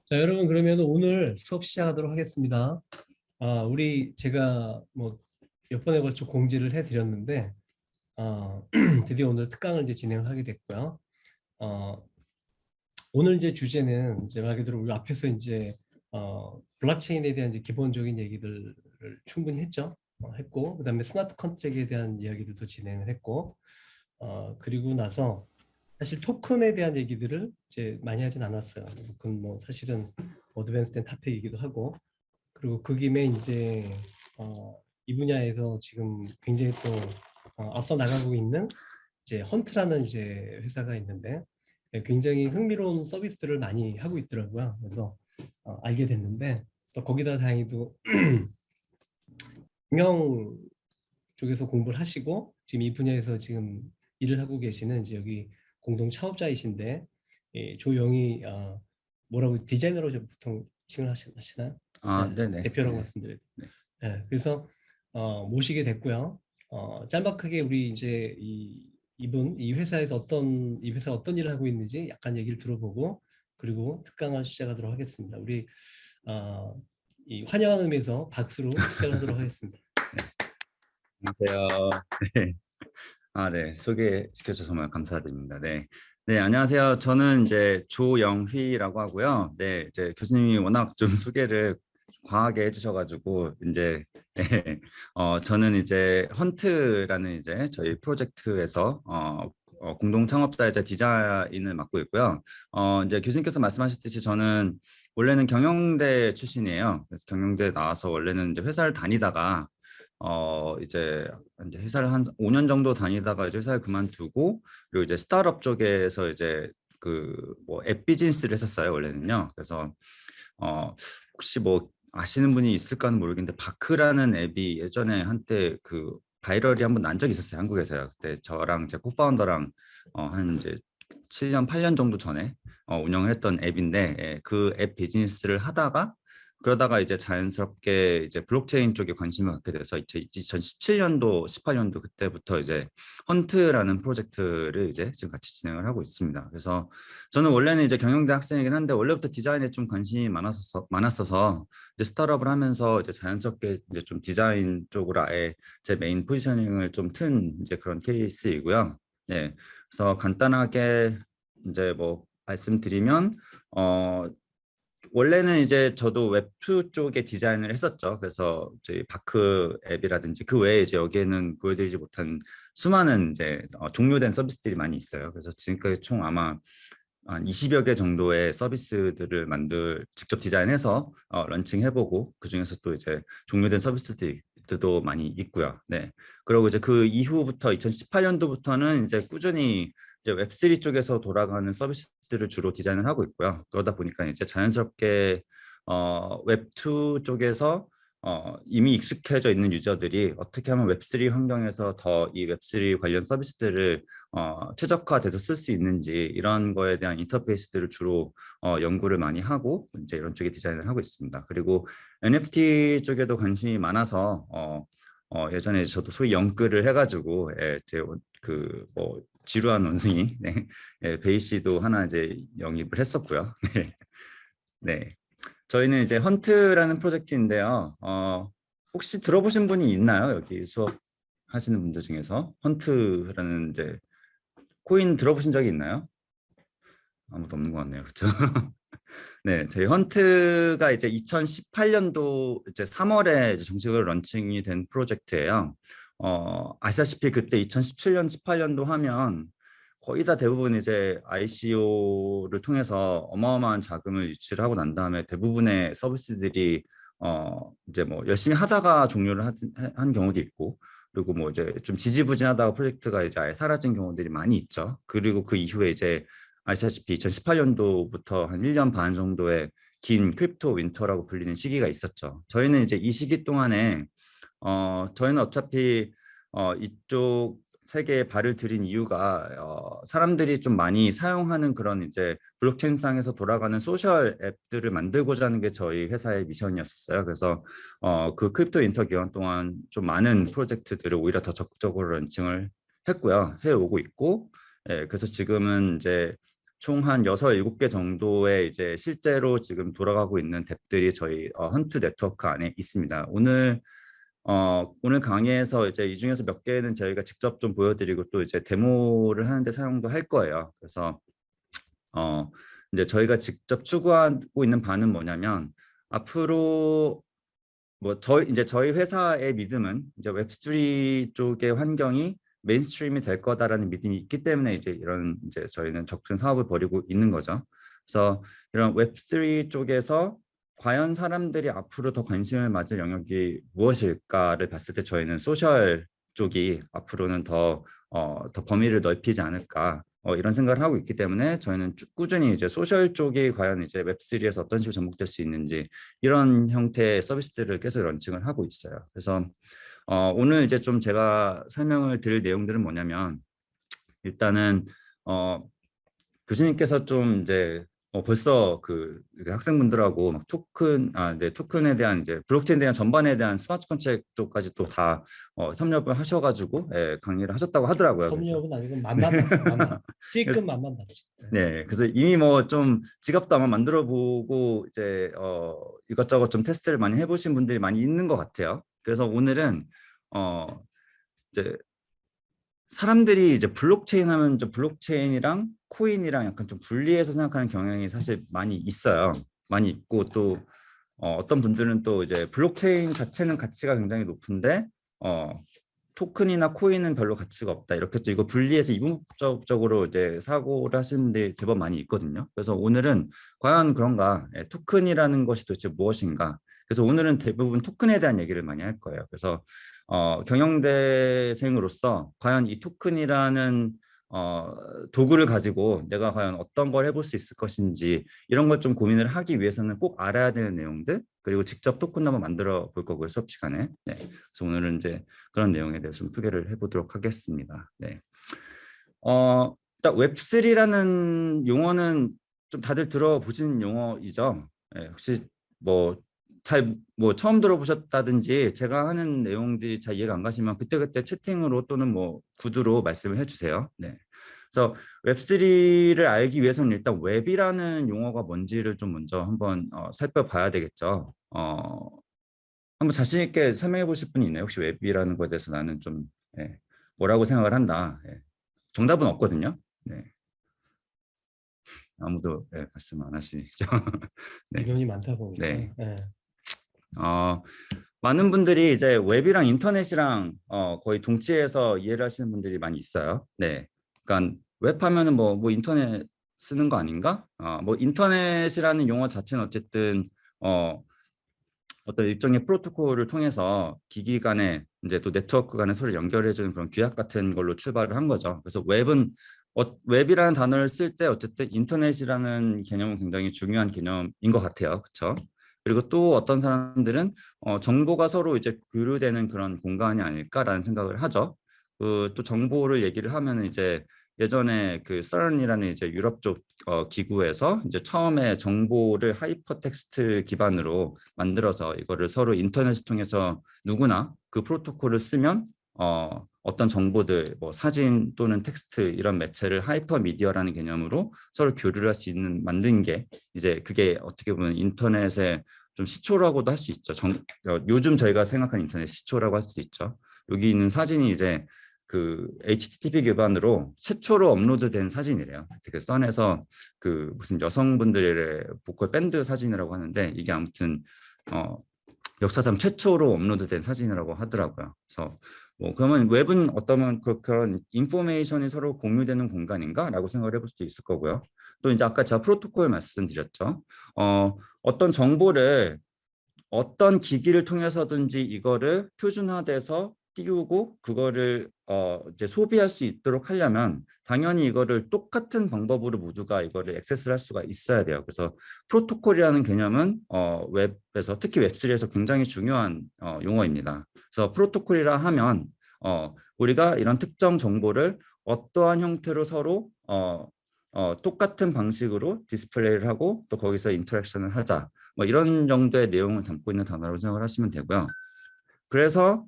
자, 여러분 그러면 오늘 수업 시작하도록 하겠습니다. 제가 뭐 몇 번에 걸쳐 공지를 해드렸는데 드디어 오늘 특강을 이제 진행을 하게 됐고요. 어, 오늘 이제 주제는 이제 말 그대로 우리 앞에서 이제 블록체인에 대한 이제 기본적인 얘기들을 충분히 했죠. 했고 그다음에 스마트 컨트랙에 대한 이야기들도 진행을 했고 그리고 나서 사실 토큰에 대한 얘기들을 이제 많이 하진 않았어요. 그건 뭐 사실은 어드밴스된 토픽이기도 하고 그리고 그 김에 이제 이 분야에서 지금 굉장히 또 앞서 나가고 있는 이제 헌트라는 이제 회사가 있는데 굉장히 흥미로운 서비스들을 많이 하고 있더라고요. 그래서 알게 됐는데 또 거기다 다행히도 경영 쪽에서 공부를 하시고 지금 이 분야에서 지금 일을 하고 계시는 이제 여기 공동 창업자이신데 조영희 뭐라고 디자이너로 좀 보통 칭을 하시나요? 아, 네, 네네. 대표라고 네. 말씀드려요. 네. 네, 그래서 모시게 됐고요. 짤막하게 우리 이제 이 회사에서 이 회사 어떤 일을 하고 있는지 약간 얘기를 들어보고 그리고 특강을 시작하도록 하겠습니다. 우리 이 환영하는 의미에서 박수로 시작하도록 하겠습니다. 안녕하세요. 네. 네. 소개시켜주셔서 정말 감사드립니다. 네. 네, 안녕하세요. 저는 이제 조영휘라고 하고요. 네, 이제 교수님이 워낙 좀 소개를 과하게 해주셔가지고, 이제, 네, 저는 이제 헌트라는 이제 저희 프로젝트에서, 공동 창업자이자 디자인을 맡고 있고요. 이제 교수님께서 말씀하셨듯이 저는 원래는 경영대 출신이에요. 그래서 경영대 나와서 원래는 이제 회사를 다니다가 이제 회사를 한 5년 정도 다니다가 이제 회사를 그만두고 그리고 이제 스타트업 쪽에서 이제 그 뭐 앱 비즈니스를 했었어요 원래는요. 그래서 혹시 뭐 아시는 분이 있을까는 모르겠는데 바크라는 앱이 예전에 한때 그 바이럴이 한번 난 적이 있었어요 한국에서요. 그때 저랑 제 코파운더랑 한 이제 7년 8년 정도 전에 운영을 했던 앱인데 그 앱 비즈니스를 하다가 그러다가 이제 자연스럽게 이제 블록체인 쪽에 관심을 갖게 돼서 2017년도, 18년도 그때부터 이제 헌트라는 프로젝트를 이제 지금 같이 진행을 하고 있습니다. 그래서 저는 원래는 이제 경영대 학생이긴 한데 원래부터 디자인에 좀 관심이 많았어서 이제 스타트업을 하면서 이제 자연스럽게 이제 좀 디자인 쪽으로 아예 제 메인 포지셔닝을 좀 튼 이제 그런 케이스이고요. 네, 그래서 간단하게 이제 뭐 말씀드리면 원래는 이제 저도 웹2 쪽에 디자인을 했었죠. 그래서 저희 바크 앱이라든지 그 외에 이제 여기에는 보여드리지 못한 수많은 이제 종료된 서비스들이 많이 있어요. 그래서 지금까지 총 아마 한 20여 개 정도의 서비스들을 직접 디자인해서 런칭해보고 그중에서 또 이제 종료된 서비스들도 많이 있고요. 네. 그리고 이제 그 이후부터 2018년도부터는 이제 꾸준히 이제 웹3 쪽에서 돌아가는 서비스들을 주로 디자인을 하고 있고요. 그러다 보니까 이제 자연스럽게 웹2 쪽에서 이미 익숙해져 있는 유저들이 어떻게 하면 웹3 환경에서 더 이 웹3 관련 서비스들을 최적화돼서 쓸 수 있는지 이런 거에 대한 인터페이스들을 주로 연구를 많이 하고 이제 이런 쪽에 디자인을 하고 있습니다. 그리고 NFT 쪽에도 관심이 많아서 예전에 저도 소위 영끌을 해가지고 제그뭐 지루한 원숭이 네, 베이시도 하나 이제 영입을 했었고요. 네. 네. 저희는 이제 헌트라는 프로젝트인데요. 혹시 들어보신 분이 있나요? 여기 수업 하시는 분들 중에서 헌트라는 이제 코인 들어보신 적이 있나요? 아무도 없는 것 같네요. 그렇죠? 네, 저희 헌트가 이제 2018년도 이제 3월에 이제 정식으로 런칭이 된 프로젝트예요. 아시다시피 그때 2017년, 18년도 하면 거의 다 대부분 이제 ICO를 통해서 어마어마한 자금을 유치를 하고 난 다음에 대부분의 서비스들이 이제 뭐 열심히 하다가 종료를 한 경우도 있고 그리고 뭐 이제 좀 지지부진하다가 프로젝트가 이제 아예 사라진 경우들이 많이 있죠. 그리고 그 이후에 이제 아시다시피 2018년도부터 한 1년 반 정도의 긴 크립토 윈터라고 불리는 시기가 있었죠. 저희는 이제 이 시기 동안에 저희는 어차피 이쪽 세계에 발을 들인 이유가 사람들이 좀 많이 사용하는 그런 이제 블록체인상에서 돌아가는 소셜 앱들을 만들고자 하는 게 저희 회사의 미션이었었어요. 그래서 그 크립토 윈터 기간 동안 좀 많은 프로젝트들을 오히려 더 적극적으로 런칭을 했고요. 해오고 있고, 그래서 지금은 이제 총 한 6, 7개 정도의 이제 실제로 지금 돌아가고 있는 덱들이 저희 헌트 네트워크 안에 있습니다. 오늘 강의에서 이제 이 중에서 몇 개는 저희가 직접 좀 보여드리고 또 이제 데모를 하는데 사용도 할 거예요. 그래서 이제 저희가 직접 추구하고 있는 바는 뭐냐면 앞으로 뭐 저희 회사의 믿음은 이제 웹3 쪽의 환경이 메인스트림이 될 거다라는 믿음이 있기 때문에 이제 이런 이제 저희는 적극 사업을 벌이고 있는 거죠. 그래서 이런 웹3 쪽에서 과연 사람들이 앞으로 더 관심을 가질 영역이 무엇일까를 봤을 때 저희는 소셜 쪽이 앞으로는 더 범위를 넓히지 않을까 이런 생각을 하고 있기 때문에 저희는 꾸준히 이제 소셜 쪽이 과연 이제 웹3에서 어떤 식으로 접목될 수 있는지 이런 형태의 서비스들을 계속 런칭을 하고 있어요. 그래서 오늘 이제 좀 제가 설명을 드릴 내용들은 뭐냐면 일단은 교수님께서 좀 이제 벌써 그 학생분들하고 막 토큰에 대한 이제 블록체인에 대한 전반에 대한 스마트 컨트랙트까지 또 다 섭렵을 하셔가지고 강의를 하셨다고 하더라고요. 섭렵은 아니고 맛만 봤어. 맛만. 찔끔 맛만 봤지. 네, 그래서 이미 뭐 좀 지갑도 아마 만들어 보고 이제 이것저것 좀 테스트를 많이 해보신 분들이 많이 있는 것 같아요. 그래서 오늘은 이제 사람들이 이제 블록체인 하면 좀 블록체인이랑 코인이랑 약간 좀 분리해서 생각하는 경향이 사실 많이 있어요. 많이 있고 또 어떤 분들은 또 이제 블록체인 자체는 가치가 굉장히 높은데 토큰이나 코인은 별로 가치가 없다. 이렇게 또 이거 분리해서 이분법적으로 이제 사고를 하시는 분들이 제법 많이 있거든요. 그래서 오늘은 과연 그런가? 토큰이라는 것이 도대체 무엇인가? 그래서 오늘은 대부분 토큰에 대한 얘기를 많이 할 거예요. 그래서 경영대생으로서 과연 이 토큰이라는 도구를 가지고 내가 과연 어떤 걸 해볼 수 있을 것인지 이런 걸 좀 고민을 하기 위해서는 꼭 알아야 되는 내용들 그리고 직접 토큰 한번 만들어 볼 거고요 수업 시간에. 네. 그래서 오늘은 이제 그런 내용에 대해서 좀 소개를 해보도록 하겠습니다. 네. 일단 웹3라는 용어는 좀 다들 들어보신 용어이죠. 네. 혹시 뭐 처음 들어보셨다든지 제가 하는 내용들이 잘 이해가 안 가시면 그때그때 채팅으로 또는 뭐 구두로 말씀을 해주세요. 네. 그래서 웹3를 알기 위해서는 일단 웹이라는 용어가 뭔지를 좀 먼저 한번 살펴봐야 되겠죠. 한번 자신 있게 설명해 보실 분이 있나요? 혹시 웹이라는 것에 대해서 나는 좀 뭐라고 생각을 한다. 정답은 없거든요. 네. 아무도 말씀 안 하시죠. 네. 인원이 많다 보니까. 네. 네. 많은 분들이 이제 웹이랑 인터넷이랑 거의 동치해서 이해를 하시는 분들이 많이 있어요. 네, 그러니까 웹 하면은 뭐 인터넷 쓰는 거 아닌가? 뭐 인터넷이라는 용어 자체는 어쨌든 어떤 일종의 프로토콜을 통해서 기기 간에 이제 또 네트워크 간에 서로 연결해주는 그런 규약 같은 걸로 출발을 한 거죠. 그래서 웹이라는 단어를 쓸 때 어쨌든 인터넷이라는 개념은 굉장히 중요한 개념인 것 같아요. 그렇죠? 그리고 또 어떤 사람들은 정보가 서로 이제 교류되는 그런 공간이 아닐까라는 생각을 하죠. 또 정보를 얘기를 하면 이제 예전에 그 CERN이라는 이제 유럽 쪽 기구에서 이제 처음에 정보를 하이퍼텍스트 기반으로 만들어서 이거를 서로 인터넷을 통해서 누구나 그 프로토콜을 쓰면 어떤 정보들, 뭐 사진 또는 텍스트 이런 매체를 하이퍼 미디어라는 개념으로 서로 교류를 할 수 있는 만든 게 이제 그게 어떻게 보면 인터넷의 좀 시초라고도 할 수 있죠. 요즘 저희가 생각하는 인터넷 시초라고 할 수 있죠. 여기 있는 사진이 이제 그 HTTP 기반으로 최초로 업로드된 사진이래요. 그 선에서 그 무슨 여성분들의 보컬 밴드 사진이라고 하는데 이게 아무튼 역사상 최초로 업로드된 사진이라고 하더라고요. 그래서 뭐 그러면 웹은 어떠면 그런 인포메이션이 서로 공유되는 공간인가라고 생각을 해볼 수도 있을 거고요. 또 이제 아까 제가 프로토콜 말씀드렸죠. 어떤 정보를 어떤 기기를 통해서든지 이거를 표준화돼서 띄우고 그거를 이제 소비할 수 있도록 하려면 당연히 이거를 똑같은 방법으로 모두가 이거를 액세스를 할 수가 있어야 돼요. 그래서 프로토콜이라는 개념은 웹에서 특히 웹3에서 굉장히 중요한 용어입니다. 그래서 프로토콜이라 하면 우리가 이런 특정 정보를 어떠한 형태로 서로 똑같은 방식으로 디스플레이를 하고 또 거기서 인터랙션을 하자. 뭐 이런 정도의 내용을 담고 있는 단어라고 생각을 하시면 되고요. 그래서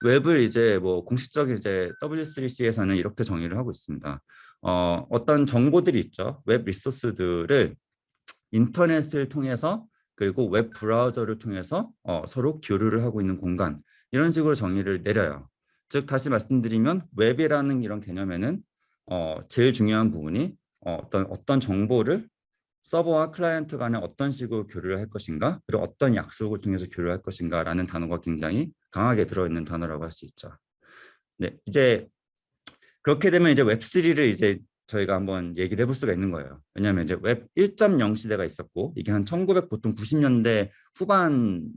웹을 이제 뭐 공식적인 이제 W3C에서는 이렇게 정의를 하고 있습니다. 어떤 정보들이 있죠. 웹 리소스들을 인터넷을 통해서 그리고 웹 브라우저를 통해서 서로 교류를 하고 있는 공간 이런 식으로 정의를 내려요. 즉 다시 말씀드리면 웹이라는 이런 개념에는 제일 중요한 부분이 어떤 정보를 서버와 클라이언트 간에 어떤 식으로 교류를 할 것인가 그리고 어떤 약속을 통해서 교류할 것인가라는 단어가 굉장히 강하게 들어있는 단어라고 할 수 있죠. 네, 이제 그렇게 되면 이제 웹3를 이제 저희가 한번 얘기를 해볼 수가 있는 거예요. 왜냐하면 이제 웹 1.0 시대가 있었고 이게 한 1900 보통 90년대 후반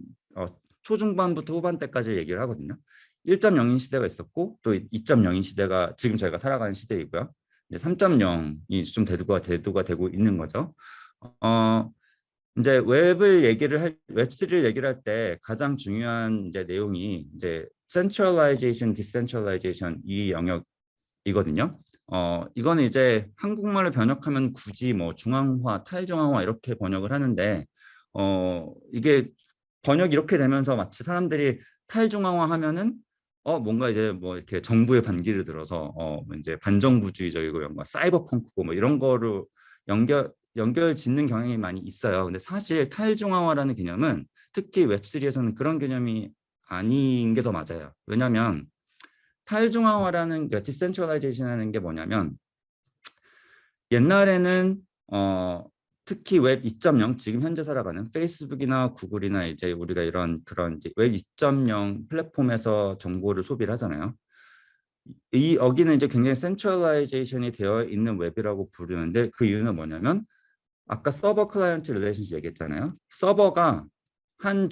초중반부터 후반때까지 얘기를 하거든요. 1.0인 시대가 있었고 또 2.0인 시대가 지금 저희가 살아가는 시대이고요. 이제 3.0이 좀 대두가 되고 있는 거죠. 이제 웹3를 얘기를 할 때 가장 중요한 이제 내용이 이제 centralization, decentralization 이 영역이거든요. 이거는 이제 한국말로 번역하면 굳이 뭐 중앙화, 탈중앙화 이렇게 번역을 하는데 이게 번역이 이렇게 되면서 마치 사람들이 탈중앙화 하면은 뭔가 이제 뭐 이렇게 정부의 반기를 들어서 뭐 이제 반정부주의적이고 뭔가 사이버펑크고 뭐 이런 거로 연결 짓는 경향이 많이 있어요. 근데 사실 탈중앙화라는 개념은 특히 웹3에서는 그런 개념이 아닌 게 더 맞아요. 왜냐하면 탈중앙화라는 게 디센트럴라이제이션이라는 게 뭐냐면 옛날에는 특히 웹 2.0 지금 현재 살아가는 페이스북이나 구글이나 이제 우리가 이런 그런 이제 웹 2.0 플랫폼에서 정보를 소비를 하잖아요. 여기는 이제 굉장히 센트럴라이제이션이 되어 있는 웹이라고 부르는데 그 이유는 뭐냐면 아까 서버 클라이언트 릴레이션십 얘기했잖아요. 서버가 한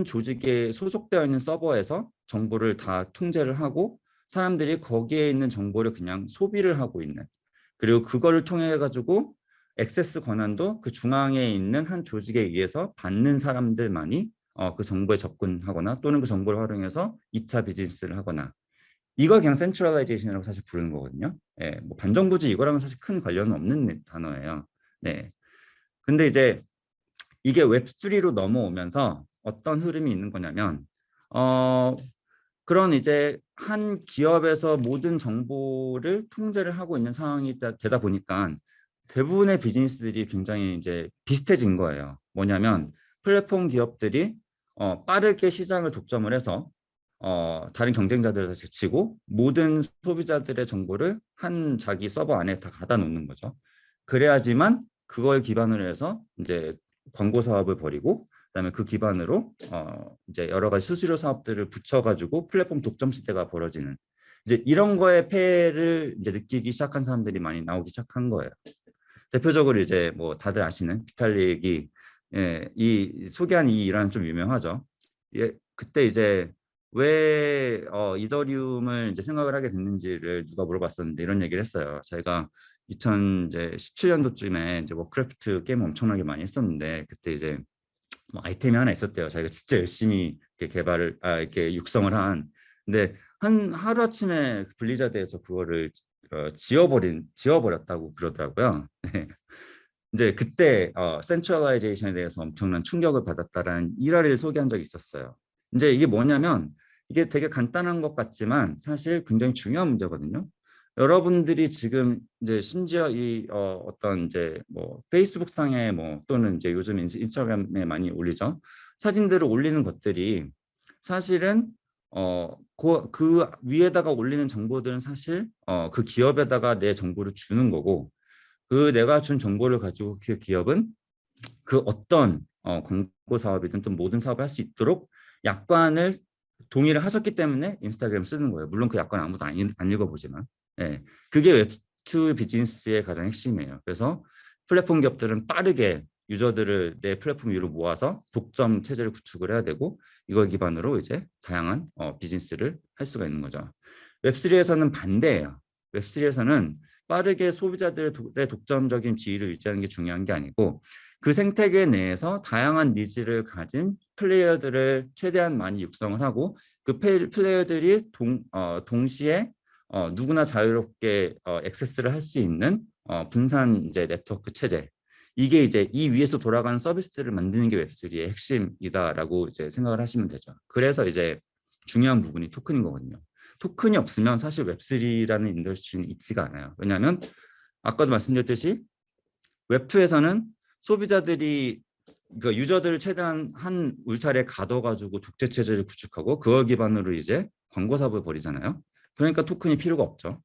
조직에 소속되어 있는 서버에서 정보를 다 통제를 하고 사람들이 거기에 있는 정보를 그냥 소비를 하고 있는 그리고 그거를 통해 가지고 액세스 권한도 그 중앙에 있는 한 조직에 의해서 받는 사람들만이 그 정보에 접근하거나 또는 그 정보를 활용해서 2차 비즈니스를 하거나 이걸 그냥 센트럴라이제이션이라고 사실 부르는 거거든요. 예, 뭐 반정부지 이거랑은 사실 큰 관련은 없는 단어예요. 네. 근데 이제 이게 웹3로 넘어오면서 어떤 흐름이 있는 거냐면 그런 이제 한 기업에서 모든 정보를 통제를 하고 있는 상황이 되다 보니까 대부분의 비즈니스들이 굉장히 이제 비슷해진 거예요. 뭐냐면 플랫폼 기업들이 빠르게 시장을 독점을 해서 다른 경쟁자들을 제치고 모든 소비자들의 정보를 한 자기 서버 안에 다 가다 놓는 거죠. 그래야지만 그걸 기반으로 해서 이제 광고 사업을 벌이고 그다음에 그 기반으로 이제 여러 가지 수수료 사업들을 붙여가지고 플랫폼 독점 시대가 벌어지는 이제 이런 거에 폐해를 이제 느끼기 시작한 사람들이 많이 나오기 시작한 거예요. 대표적으로 이제 뭐 다들 아시는 비탈릭이 이 소개한 이 일화는 좀 유명하죠. 그때 이제 왜 이더리움을 이제 생각을 하게 됐는지를 누가 물어봤었는데 이런 얘기를 했어요. 자기가 2017년도쯤에 이제 워크래프트 게임 엄청나게 많이 했었는데 그때 이제 뭐 아이템이 하나 있었대요. 자기가 진짜 열심히 이렇게 이렇게 육성을 한. 근데 하루아침에 블리자드에서 그거를 지워버렸다고 그러더라고요. 이제 그때 센트럴라이제이션에 대해서 엄청난 충격을 받았다라는 일화를 소개한 적이 있었어요. 이제 이게 뭐냐면 이게 되게 간단한 것 같지만 사실 굉장히 중요한 문제거든요. 여러분들이 지금 이제 심지어 이 어떤 이제 뭐 페이스북 상에 뭐 또는 이제 요즘 인스타그램에 많이 올리죠. 사진들을 올리는 것들이 사실은 그 위에다가 올리는 정보들은 사실 그 기업에다가 내 정보를 주는 거고 그 내가 준 정보를 가지고 그 기업은 그 어떤 광고 사업이든 또 모든 사업을 할 수 있도록 약관을 동의를 하셨기 때문에 인스타그램 쓰는 거예요. 물론 그 약관 아무도 안 읽어보지만. 예, 그게 웹2 비즈니스의 가장 핵심이에요. 그래서 플랫폼 기업들은 빠르게 유저들을 내 플랫폼 위로 모아서 독점 체제를 구축을 해야 되고 이걸 기반으로 이제 다양한 비즈니스를 할 수가 있는 거죠. 웹3에서는 반대예요. 웹3에서는 빠르게 소비자들의 독점적인 지위를 유지하는 게 중요한 게 아니고 그 생태계 내에서 다양한 니즈를 가진 플레이어들을 최대한 많이 육성을 하고 그 플레이어들이 동시에 누구나 자유롭게 액세스를 할 수 있는 분산 이제 네트워크 체제 이게 이제 이 위에서 돌아가는 서비스를 만드는 게 웹3의 핵심이다라고 이제 생각을 하시면 되죠. 그래서 이제 중요한 부분이 토큰인 거거든요. 토큰이 없으면 사실 웹3라는 인더스트리는 있지가 않아요. 왜냐하면 아까도 말씀드렸듯이 웹2에서는 소비자들이 그러니까 유저들을 최대한 한 울타리에 가둬가지고 독재 체제를 구축하고 그걸 기반으로 이제 광고 사업을 벌이잖아요. 그러니까 토큰이 필요가 없죠.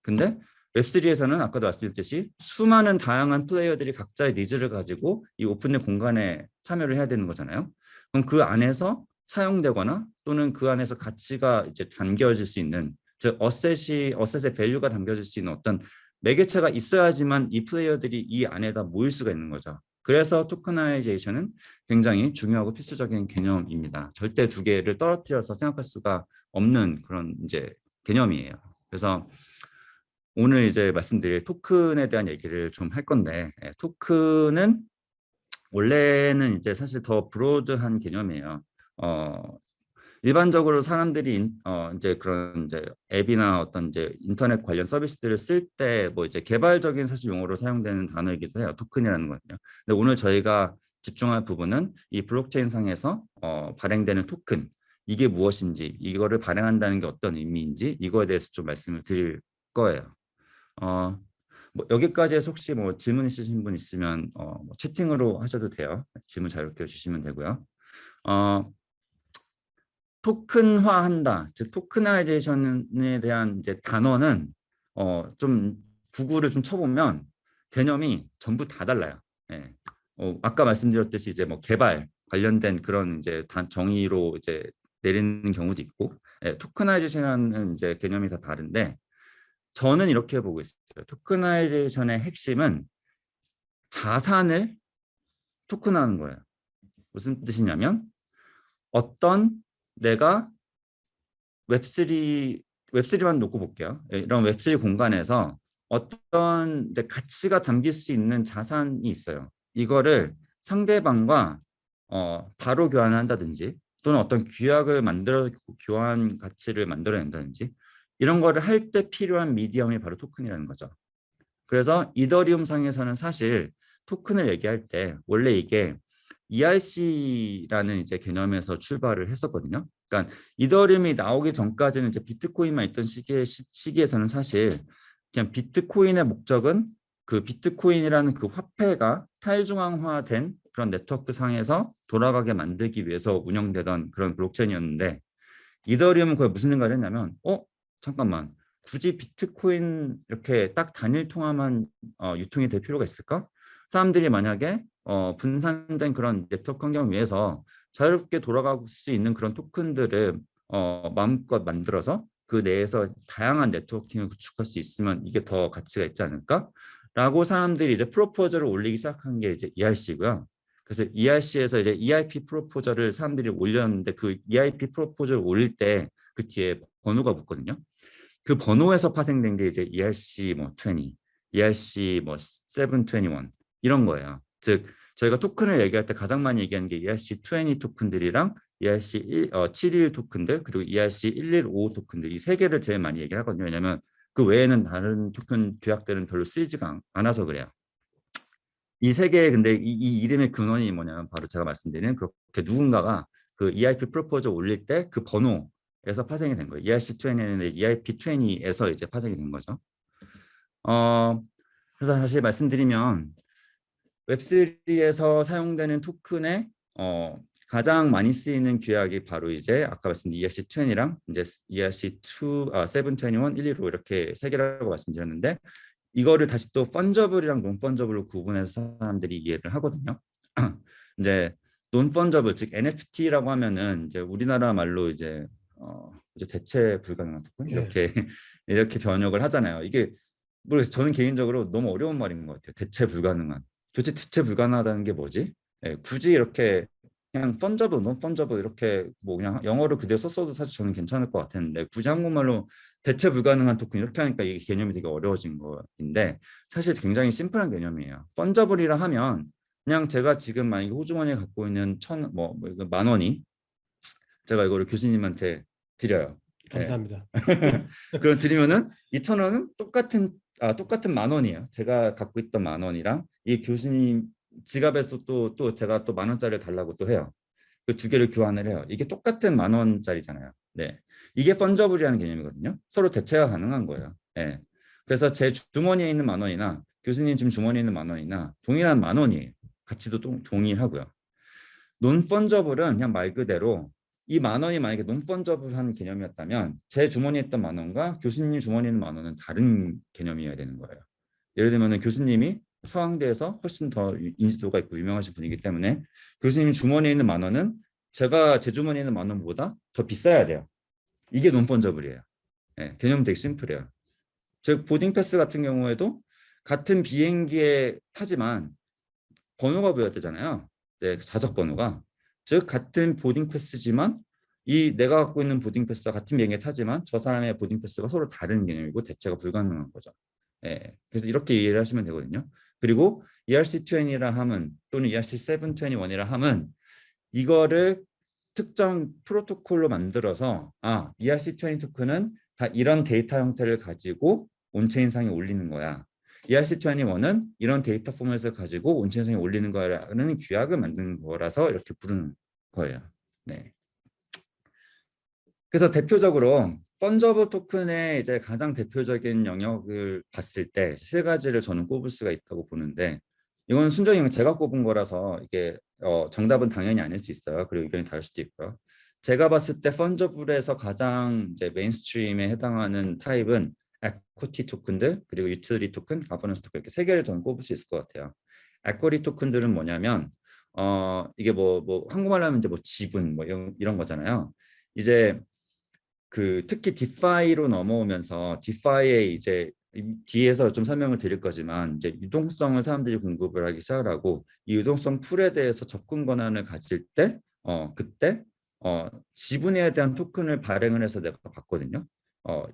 근데 웹3에서는 아까도 말씀드렸듯이 수많은 다양한 플레이어들이 각자의 니즈를 가지고 이 오픈된 공간에 참여를 해야 되는 거잖아요. 그럼 그 안에서 사용되거나 또는 그 안에서 가치가 이제 담겨질 수 있는 즉 어셋의 밸류가 담겨질 수 있는 어떤 매개체가 있어야지만 이 플레이어들이 이 안에다 모일 수가 있는 거죠. 그래서 토커나이제이션은 굉장히 중요하고 필수적인 개념입니다. 절대 두 개를 떨어뜨려서 생각할 수가 없는 그런 이제 개념이에요. 그래서 오늘 이제 말씀드릴 토큰에 대한 얘기를 좀 할 건데 토큰은 원래는 이제 사실 더 브로드한 개념이에요. 일반적으로 사람들이 이제 그런 이제 앱이나 어떤 이제 인터넷 관련 서비스들을 쓸 때 뭐 이제 개발적인 사실 용어로 사용되는 단어이기도 해요. 토큰이라는 거는요. 근데 오늘 저희가 집중할 부분은 이 블록체인 상에서 발행되는 토큰 이게 무엇인지 이거를 발행한다는 게 어떤 의미인지 이거에 대해서 좀 말씀을 드릴 거예요. 뭐 여기까지 해서 혹시 뭐 질문 있으신 분 있으면 뭐 채팅으로 하셔도 돼요. 질문 자유롭게 주시면 되고요. 토큰화한다, 즉 토크나이제이션에 대한 이제 단어는 좀 구글을 좀 쳐보면 개념이 전부 다 달라요. 예. 아까 말씀드렸듯이 이제 뭐 개발 관련된 그런 이제 정의로 이제 내리는 경우도 있고, 예, 토크나이제이션은 이제 개념이 다 다른데 저는 이렇게 보고 있어요. 토크나이제이션의 핵심은 자산을 토큰화하는 거예요. 무슨 뜻이냐면 어떤 내가 웹3만 놓고 볼게요. 이런 웹3 공간에서 어떤 이제 가치가 담길 수 있는 자산이 있어요. 이거를 상대방과 바로 교환을 한다든지 또는 어떤 규약을 만들어 교환 가치를 만들어낸다든지 이런 거를 할 때 필요한 미디엄이 바로 토큰이라는 거죠. 그래서 이더리움 상에서는 사실 토큰을 얘기할 때 원래 이게 ERC라는 이제 개념에서 출발을 했었거든요. 그러니까 이더리움이 나오기 전까지는 이제 비트코인만 있던 시기에서는 사실 그냥 비트코인의 목적은 그 비트코인이라는 그 화폐가 탈중앙화된 그런 네트워크 상에서 돌아가게 만들기 위해서 운영되던 그런 블록체인이었는데 이더리움은 그게 무슨 생각을 했냐면 잠깐만 굳이 비트코인 이렇게 딱 단일 통화만 유통이 될 필요가 있을까? 사람들이 만약에 분산된 그런 네트워크 환경 위에서 자유롭게 돌아갈 수 있는 그런 토큰들을 마음껏 만들어서 그 내에서 다양한 네트워킹을 구축할 수 있으면 이게 더 가치가 있지 않을까? 라고 사람들이 이제 프로포저를 올리기 시작한 게 이제 ERC고요. 그래서 ERC에서 이제 EIP 프로포저를 사람들이 올렸는데 그 EIP 프로포저를 올릴 때 그 뒤에 번호가 붙거든요. 그 번호에서 파생된 게 이제 ERC 뭐 20, ERC 뭐 721 이런 거예요. 즉 저희가 토큰을 얘기할 때 가장 많이 얘기하는 게 ERC20 토큰들이랑 ERC 71 토큰들 그리고 ERC 115 토큰들 이 세 개를 제일 많이 얘기하거든요. 왜냐하면 그 외에는 다른 토큰 규약들은 별로 쓰이지가 않아서 그래요. 이 세 개의 근데 이 이름의 근원이 뭐냐면 바로 제가 말씀드린 그렇게 누군가가 그 EIP 프로포저 올릴 때 그 번호에서 파생이 된 거예요. ERC20는 EIP20에서 이제 파생이 된 거죠. 그래서 다시 말씀드리면 웹3에서 사용되는 토큰의 가장 많이 쓰이는 규약이 바로 이제 아까 말씀드린 ERC20랑 이제 ERC2, 721, 115 이렇게 세 개라고 말씀드렸는데 이거를 다시 또 펀저블이랑 논 펀저블로 구분해서 사람들이 이해를 하거든요. 이제 논 펀저블 즉 NFT라고 하면은 이제 우리나라 말로 이제 대체 불가능한 토큰 이렇게 이렇게 번역을 하잖아요. 이게 모르겠어요. 저는 개인적으로 너무 어려운 말인 것 같아요. 대체 불가능한. 도대체 대체 불가능하다는 게 뭐지? 굳이 이렇게 그냥 펀저블, 논 펀저블 이렇게 뭐 그냥 영어로 그대로 썼어도 사실 저는 괜찮을 것 같았는데 굳이 한국말로 대체 불가능한 토큰 이렇게 하니까 이게 개념이 되게 어려워진 거인데 사실 굉장히 심플한 개념이에요. 펀저블이라 하면 그냥 제가 지금 만약에 호주머니에 갖고 있는 만 원이 제가 이거를 교수님한테 드려요. 감사합니다. 그럼 드리면은 2,000원은 똑같은 만 원이에요. 제가 갖고 있던 만 원이랑 이 교수님 지갑에서 또 제가 또 만 원짜리를 달라고 또 해요. 그 두 개를 교환을 해요. 이게 똑같은 10,000원짜리잖아요. 네, 이게 펀저블이라는 개념이거든요. 서로 대체가 가능한 거예요. 네. 그래서 제 주머니에 있는 10,000원이나 교수님 지금 주머니에 있는 10,000원이나 동일한 10,000원이에요. 가치도 동일하고요. 논 펀저블은 그냥 말 그대로 이 10,000원이 만약에 논 펀저블한 개념이었다면 제 주머니에 있던 10,000원과 교수님 주머니에 있는 10,000원은 다른 개념이어야 되는 거예요. 예를 들면 교수님이 서강대에서 훨씬 더 인지도가 있고 유명하신 분이기 때문에 교수님 주머니에 있는 10,000원은 제가 제 주머니에 있는 10,000원보다 더 비싸야 돼요. 이게 논 펀저블이에요. 네, 개념 되게 심플해요. 즉 보딩 패스 같은 경우에도 같은 비행기에 타지만 번호가 부여되잖아요. 네, 좌석 번호가. 즉 같은 보딩 패스지만 이 내가 갖고 있는 보딩 패스와 같은 비행기에 타지만 저 사람의 보딩 패스가 서로 다른 개념이고 대체가 불가능한 거죠. 예, 그래서 이렇게 이해를 하시면 되거든요. 그리고 ERC20라 함은 또는 ERC721이라 함은 이거를 특정 프로토콜로 만들어서 ERC20 토큰은 다 이런 데이터 형태를 가지고 온체인상에 올리는 거야. ERC21은 이런 데이터 포맷을 가지고 온체인상에 올리는 거라는 규약을 만드는 거라서 이렇게 부르는 거예요. 네. 그래서 대표적으로 펀저블 토큰의 이제 가장 대표적인 영역을 봤을 때 세 가지를 저는 꼽을 수가 있다고 보는데 이건 순전히 제가 꼽은 거라서 이게 정답은 당연히 아닐 수 있어요. 그리고 의견이 다를 수도 있고요. 제가 봤을 때 펀저블에서 가장 이제 메인스트림에 해당하는 타입은 에쿼티 토큰들 그리고 유틸리티 토큰, 가버넌스 토큰 이렇게 세 개를 저는 꼽을 수 있을 것 같아요. 에쿼티 토큰들은 뭐냐면 이게 뭐 한국말로 하면 이제 뭐 지분 뭐 이런 거잖아요. 이제 그 특히 디파이로 넘어오면서 디파이의 이제 뒤에서 좀 설명을 드릴 거지만 이제 유동성을 사람들이 공급을 하기 시작하고 이 유동성 풀에 대해서 접근 권한을 가질 때 그때 지분에 대한 토큰을 발행을 해서 내가 받거든요.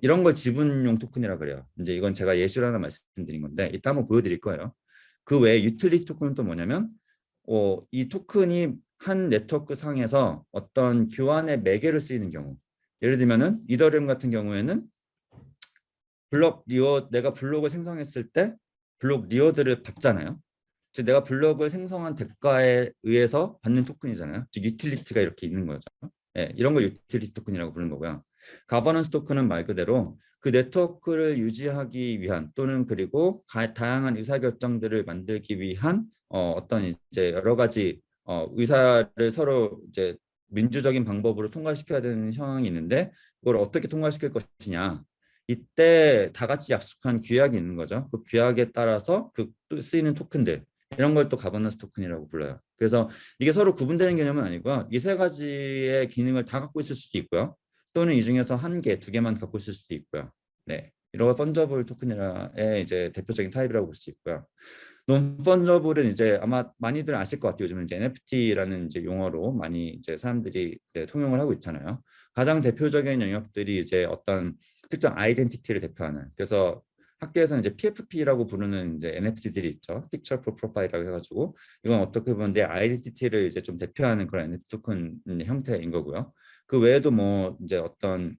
이런 걸 지분용 토큰이라 그래요. 이제 이건 제가 예시로 하나 말씀드린 건데 이따 한번 보여드릴 거예요. 그 외에 유틸리티 토큰은 또 뭐냐면 이 토큰이 한 네트워크 상에서 어떤 교환의 매개로 쓰이는 경우 예를 들면은 이더리움 같은 경우에는 내가 블록을 생성했을 때 블록 리워드를 받잖아요. 즉 내가 블록을 생성한 대가에 의해서 받는 토큰이잖아요. 즉 유틸리티가 이렇게 있는 거죠. 예, 이런 걸 유틸리티 토큰이라고 부르는 거고요. 가버넌스 토큰은 말 그대로 그 네트워크를 유지하기 위한 또는 그리고 다양한 의사결정들을 만들기 위한 어떤 이제 여러 가지 의사를 서로 이제 민주적인 방법으로 통과시켜야 되는 상황이 있는데 그걸 어떻게 통과시킬 것이냐. 이때 다 같이 약속한 규약이 있는 거죠. 그 규약에 따라서 그 쓰이는 토큰들 이런 걸 또 가버넌스 토큰이라고 불러요. 그래서 이게 서로 구분되는 개념은 아니고요. 이 세 가지의 기능을 다 갖고 있을 수도 있고요. 또는 이 중에서 한 개, 두 개만 갖고 있을 수도 있고요. 네, 이런 펀저블 토큰이라의 이제 대표적인 타입이라고 볼 수 있고요. 논 펀저블은 이제 아마 많이들 아실 것 같아요. 요즘은 이제 NFT라는 이제 용어로 많이 이제 사람들이 이제 통용을 하고 있잖아요. 가장 대표적인 영역들이 이제 어떤 특정 아이덴티티를 대표하는. 그래서 학계에서는 이제 PFP라고 부르는 이제 NFT들이 있죠. Picture for Profile이라고 해가지고 이건 어떻게 보면 내 아이덴티티를 이제 좀 대표하는 그런 NFT 토큰 형태인 거고요. 그 외에도 뭐 이제 어떤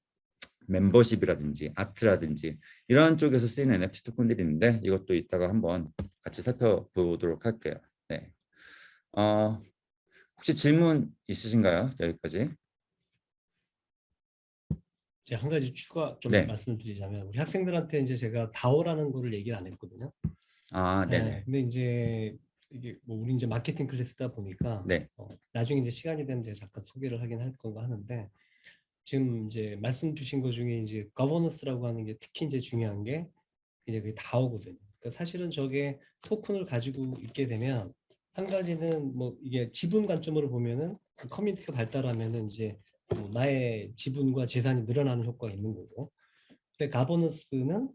멤버십이라든지 아트라든지 이런 쪽에서 쓰이는 NFT 토큰들이 있는데 이것도 이따가 한번 같이 살펴보도록 할게요. 네. 혹시 질문 있으신가요? 여기까지. 이제 한 가지 추가 좀 네. 말씀드리자면 우리 학생들한테 이제 제가 다오라는 거를 얘기를 안 했거든요. 네, 네네. 근데 이제 이게 뭐 우리 이제 마케팅 클래스다 보니까 네. 나중에 이제 시간이 되면 제가 잠깐 소개를 하긴 할 건가 하는데 지금 이제 말씀 주신 것 중에 이제 거버넌스라고 하는 게 특히 이제 중요한 게 이제 그게 다오거든요. 그러니까 사실은 저게 토큰을 가지고 있게 되면 한 가지는 뭐 이게 지분 관점으로 보면은 그 커뮤니티가 발달하면은 이제 뭐 나의 지분과 재산이 늘어나는 효과가 있는 거고. 근데 가버넌스는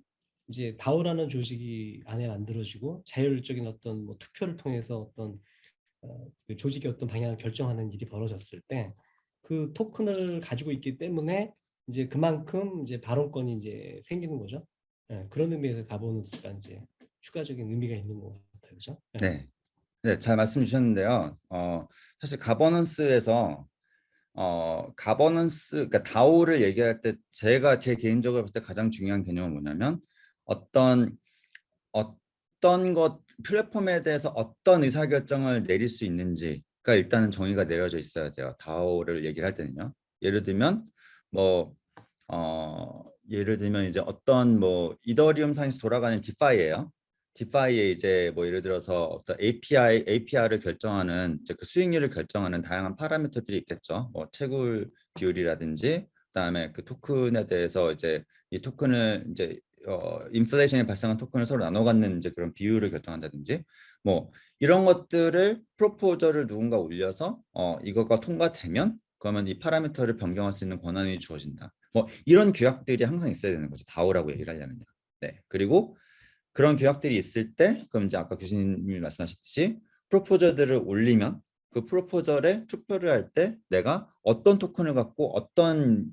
이제 다오라는 조직이 안에 만들어지고 자율적인 어떤 뭐 투표를 통해서 어떤 그 조직의 어떤 방향을 결정하는 일이 벌어졌을 때 그 토큰을 가지고 있기 때문에 이제 그만큼 이제 발언권이 이제 생기는 거죠. 예, 그런 의미에서 가버넌스가 이제 추가적인 의미가 있는 것 같아요, 그죠? 예. 네. 네, 잘 말씀 주셨는데요. 사실 가버넌스에서 가버넌스, 그러니까 다오를 얘기할 때 제가 제 개인적으로 볼 때 가장 중요한 개념은 뭐냐면 어떤 어떤 것 플랫폼에 대해서 어떤 의사결정을 내릴 수 있는지 일단은 정의가 내려져 있어야 돼요. 다오를 얘기를 할 때는요. 예를 들면 뭐 예를 들면 이제 어떤 뭐 이더리움 상에서 돌아가는 디파이예요. 디파이에 이제 뭐 예를 들어서 어떤 APR을 결정하는 이제 그 수익률을 결정하는 다양한 파라미터들이 있겠죠. 뭐 채굴 비율이라든지 그다음에 그 토큰에 대해서 이제 이 토큰을 이제 인플레이션이 발생한 토큰을 서로 나눠 갖는 이제 그런 비율을 결정한다든지 뭐 이런 것들을 프로포저를 누군가 올려서 이거가 통과되면 그러면 이 파라미터를 변경할 수 있는 권한이 주어진다. 뭐 이런 규약들이 항상 있어야 되는 거죠. 다오라고 얘기를 하려면요. 네. 그리고 그런 규약들이 있을 때 그럼 이제 아까 교수님이 말씀하셨듯이 프로포저들을 올리면 그 프로포저에 투표를 할 때 내가 어떤 토큰을 갖고 어떤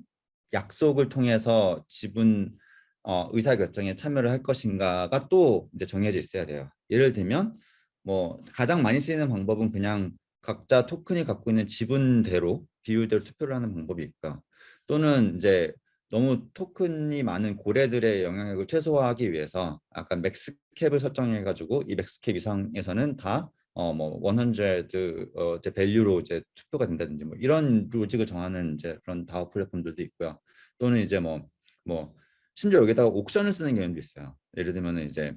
약속을 통해서 지분 의사결정에 참여를 할 것인가가 또 이제 정해져 있어야 돼요. 예를 들면 뭐 가장 많이 쓰이는 방법은 그냥 각자 토큰이 갖고 있는 지분대로 비율대로 투표를 하는 방법이 있까 또는 이제 너무 토큰이 많은 고래들의 영향력을 최소화하기 위해서 약간 맥스캡을 설정해 가지고 이 맥스캡 이상에서는 다 뭐100 이제 밸류로 이제 투표가 된다든지 뭐 이런 로직을 정하는 이제 그런 다오 플랫폼들도 있고요. 또는 이제 뭐 심지어 여기다가 옥션을 쓰는 개념도 있어요. 예를 들면 이제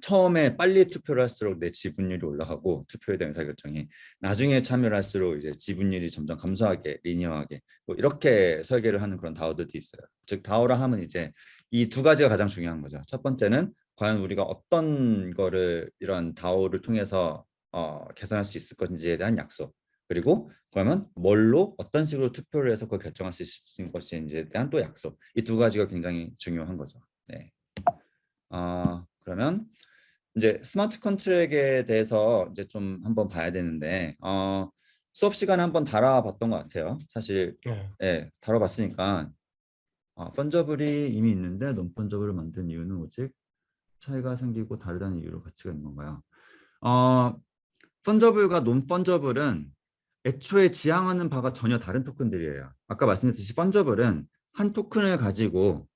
처음에 빨리 투표를 할수록 내 지분율이 올라가고 투표에 대한 의사결정이 나중에 참여를 할수록 이제 지분율이 점점 감소하게 리니어하게 뭐 이렇게 설계를 하는 그런 다오들도 있어요. 즉 다오라 하면 이제 이 두 가지가 가장 중요한 거죠. 첫 번째는 과연 우리가 어떤 거를 이런 다오를 통해서 개선할 수 있을 건지에 대한 약속. 그리고 그러면 뭘로 어떤 식으로 투표를 해서 그걸 결정할 수 있을 것인지에 대한 또 약속. 이 두 가지가 굉장히 중요한 거죠. 네. 그러면 이제 스마트 컨트랙에 대해서 이제 좀 한번 봐야 되는데 수업 시간에 한번 다뤄봤던 것 같아요. 사실 네. 예, 다뤄봤으니까 펀저블이 이미 있는데 논펀저블을 만든 이유는 오직 차이가 생기고 다르다는 이유로 가치가 있는 건가요? 펀저블과 논펀저블은 애초에 지향하는 바가 전혀 다른 토큰들이에요. 아까 말씀드렸듯이 펀저블은 한 토큰을 가지고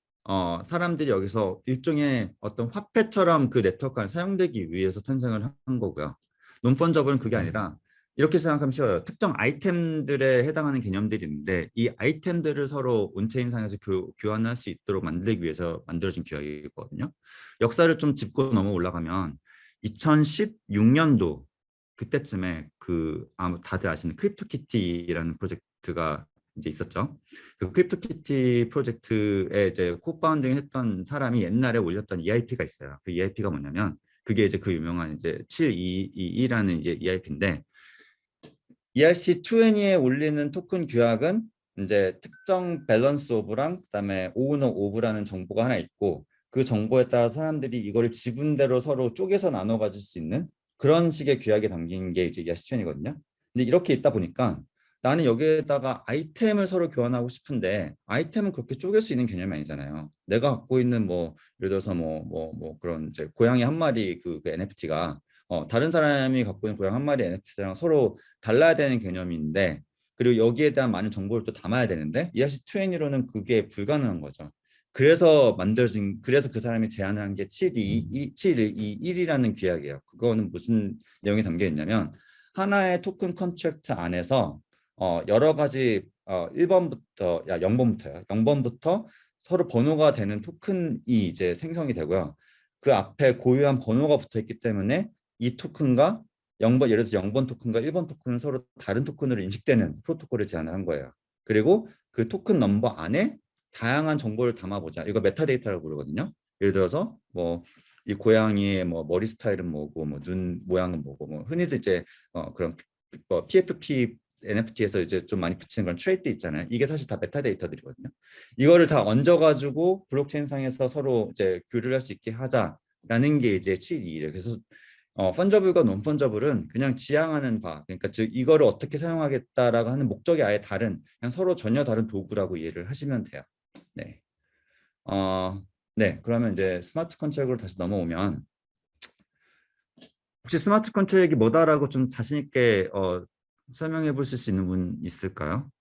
사람들이 여기서 일종의 어떤 화폐처럼 그 네트워크가 사용되기 위해서 탄생을 한 거고요. 논펀저블은 그게 아니라 이렇게 생각하면 쉬워요. 특정 아이템들에 해당하는 개념들이 있는데 이 아이템들을 서로 온체인상에서 교환할 수 있도록 만들기 위해서 만들어진 규약이거든요. 역사를 좀 짚고 넘어 올라가면 2016년도 그때쯤에 아마 다들 아시는 크립토키티라는 프로젝트가 이제 있었죠. 그 크립토키티 프로젝트에 이제 코파운딩 했던 사람이 옛날에 올렸던 EIP가 있어요. 그 EIP가 뭐냐면 그게 이제 그 유명한 이제 7222라는 이제 EIP인데 ERC20에 올리는 토큰 규약은 이제 특정 밸런스 오브랑 그다음에 오너 오브라는 정보가 하나 있고 그 정보에 따라 사람들이 이거를 지분대로 서로 쪼개서 나눠 가질 수 있는 그런 식의 규약이 담긴 게 이제 ERC20이거든요. 근데 이렇게 있다 보니까 나는 여기에다가 아이템을 서로 교환하고 싶은데 아이템은 그렇게 쪼갤 수 있는 개념이 아니잖아요. 내가 갖고 있는 뭐 예를 들어서 뭐 그런 이제 고양이 한 마리 그 NFT가 다른 사람이 갖고 있는 고양이 한 마리 NFT랑 서로 달라야 되는 개념인데 그리고 여기에 대한 많은 정보를 또 담아야 되는데 ERC20로는 그게 불가능한 거죠. 그래서 그 사람이 제안을 한 게 7221이라는 규약이에요. 그거는 무슨 내용이 담겨 있냐면 하나의 토큰 컨트랙트 안에서 여러 가지 1번부터 0번부터요. 0번부터 서로 번호가 되는 토큰이 이제 생성이 되고요. 그 앞에 고유한 번호가 붙어 있기 때문에 이 토큰과 0번 예를 들어서 0번 토큰과 1번 토큰은 서로 다른 토큰으로 인식되는 프로토콜을 제안을 한 거예요. 그리고 그 토큰 넘버 안에 다양한 정보를 담아보자. 이거 메타데이터라고 부르거든요. 예를 들어서 뭐 이 고양이의 뭐 머리 스타일은 뭐고 뭐 눈 모양은 뭐고 뭐 흔히들 이제 그런 PFP NFT에서 이제 좀 많이 붙이는 그런 트레이트 있잖아요. 이게 사실 다 메타데이터들이거든요. 이거를 다 얹어가지고 블록체인상에서 서로 이제 교류를 할 수 있게 하자라는 게 이제 721이에요. 그래서 펀저블과 논펀저블은 그냥 지향하는 바, 그러니까 즉 이거를 어떻게 사용하겠다라고 하는 목적이 아예 다른, 그냥 서로 전혀 다른 도구라고 이해를 하시면 돼요. 네. 네. 그러면 이제 스마트 컨트랙으로 다시 넘어오면 혹시 스마트 컨트랙이 뭐다라고 좀 자신 있게 설명해 보실 수 있는 분 있을까요?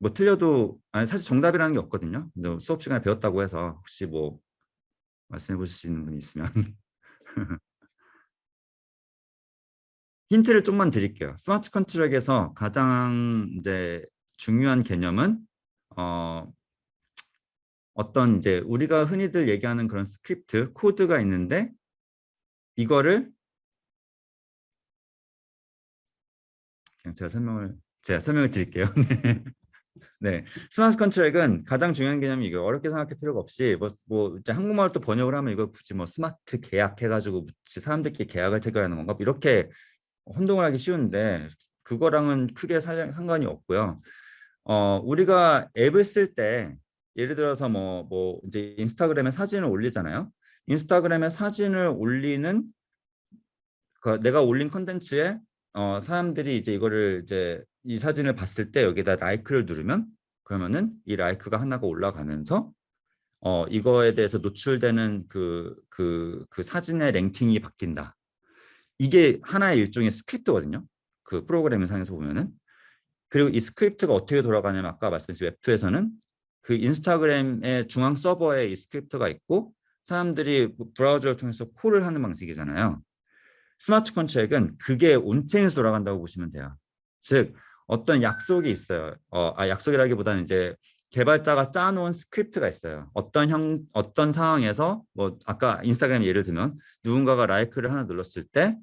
뭐 틀려도 아니 사실 정답이라는 게 없거든요. 근데 수업 시간에 배웠다고 해서 혹시 뭐 말씀해 보실 수 있는 분이 있으면 힌트를 좀만 드릴게요. 스마트 컨트랙에서 가장 이제 중요한 개념은 어, 어떤 이제 우리가 흔히들 얘기하는 그런 스크립트, 코드가 있는데 이거를 그냥 제가 설명을 드릴게요. 네, 스마트 컨트랙은 가장 중요한 개념이 이거 어렵게 생각할 필요가 없이 뭐 이제 한국말로 또 번역을 하면 이거 굳이 뭐 스마트 계약 해가지고 사람들끼리 계약을 체결하는 건가 이렇게 혼동을 하기 쉬운데 그거랑은 크게 상관이 없고요. 우리가 앱을 쓸 때 예를 들어서 뭐 이제 인스타그램에 사진을 올리잖아요. 인스타그램에 사진을 올리는 내가 올린 컨텐츠에 사람들이 이제 이거를 이제 이 사진을 봤을 때 여기다 라이크를 누르면 그러면은 이 라이크가 하나가 올라가면서 이거에 대해서 노출되는 그 사진의 랭킹이 바뀐다. 이게 하나의 일종의 스크립트거든요. 그 프로그래밍 상에서 보면은. 그리고 이 스크립트가 어떻게 돌아가냐면 아까 말씀드린 웹2에서는 그 인스타그램의 중앙 서버에 이 스크립트가 있고 사람들이 브라우저를 통해서 콜을 하는 방식이잖아요. 스마트 컨트랙은 그게 온체인에서 돌아간다고 보시면 돼요. 즉 어떤 약속이 있어요. 약속이라기보다는 이제 개발자가 짜놓은 스크립트가 있어요. 어떤 상황에서 뭐 아까 인스타그램 예를 들면 누군가가 라이크를 하나 눌렀을 때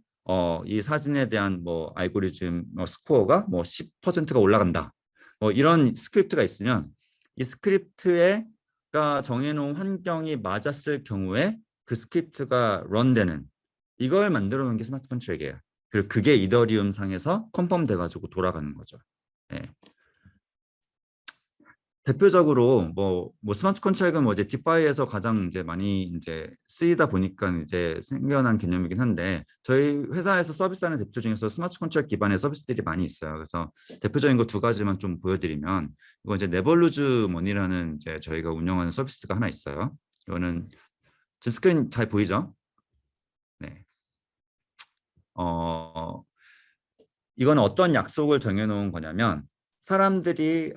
이 사진에 대한 뭐 알고리즘 스코어가 뭐 10%가 올라간다. 뭐 이런 스크립트가 있으면 이 스크립트가 정해놓은 환경이 맞았을 경우에 그 스크립트가 런되는 이걸 만들어 놓은 게 스마트 컨트랙이에요. 그리고 그게 이더리움 상에서 컨펌 돼가지고 돌아가는 거죠. 네. 대표적으로 뭐 스마트 컨트랙은 뭐 이제 디파이에서 가장 이제 많이 이제 쓰이다 보니까 이제 생겨난 개념이긴 한데 저희 회사에서 서비스하는 대표 중에서 스마트 컨트랙 기반의 서비스들이 많이 있어요. 그래서 대표적인 거 두 가지만 좀 보여드리면 이거 이제 네벌루즈 머니라는 이제 저희가 운영하는 서비스가 하나 있어요. 이거는 지금 스크린 잘 보이죠? 네. 어, 이거는 어떤 약속을 정해놓은 거냐면 사람들이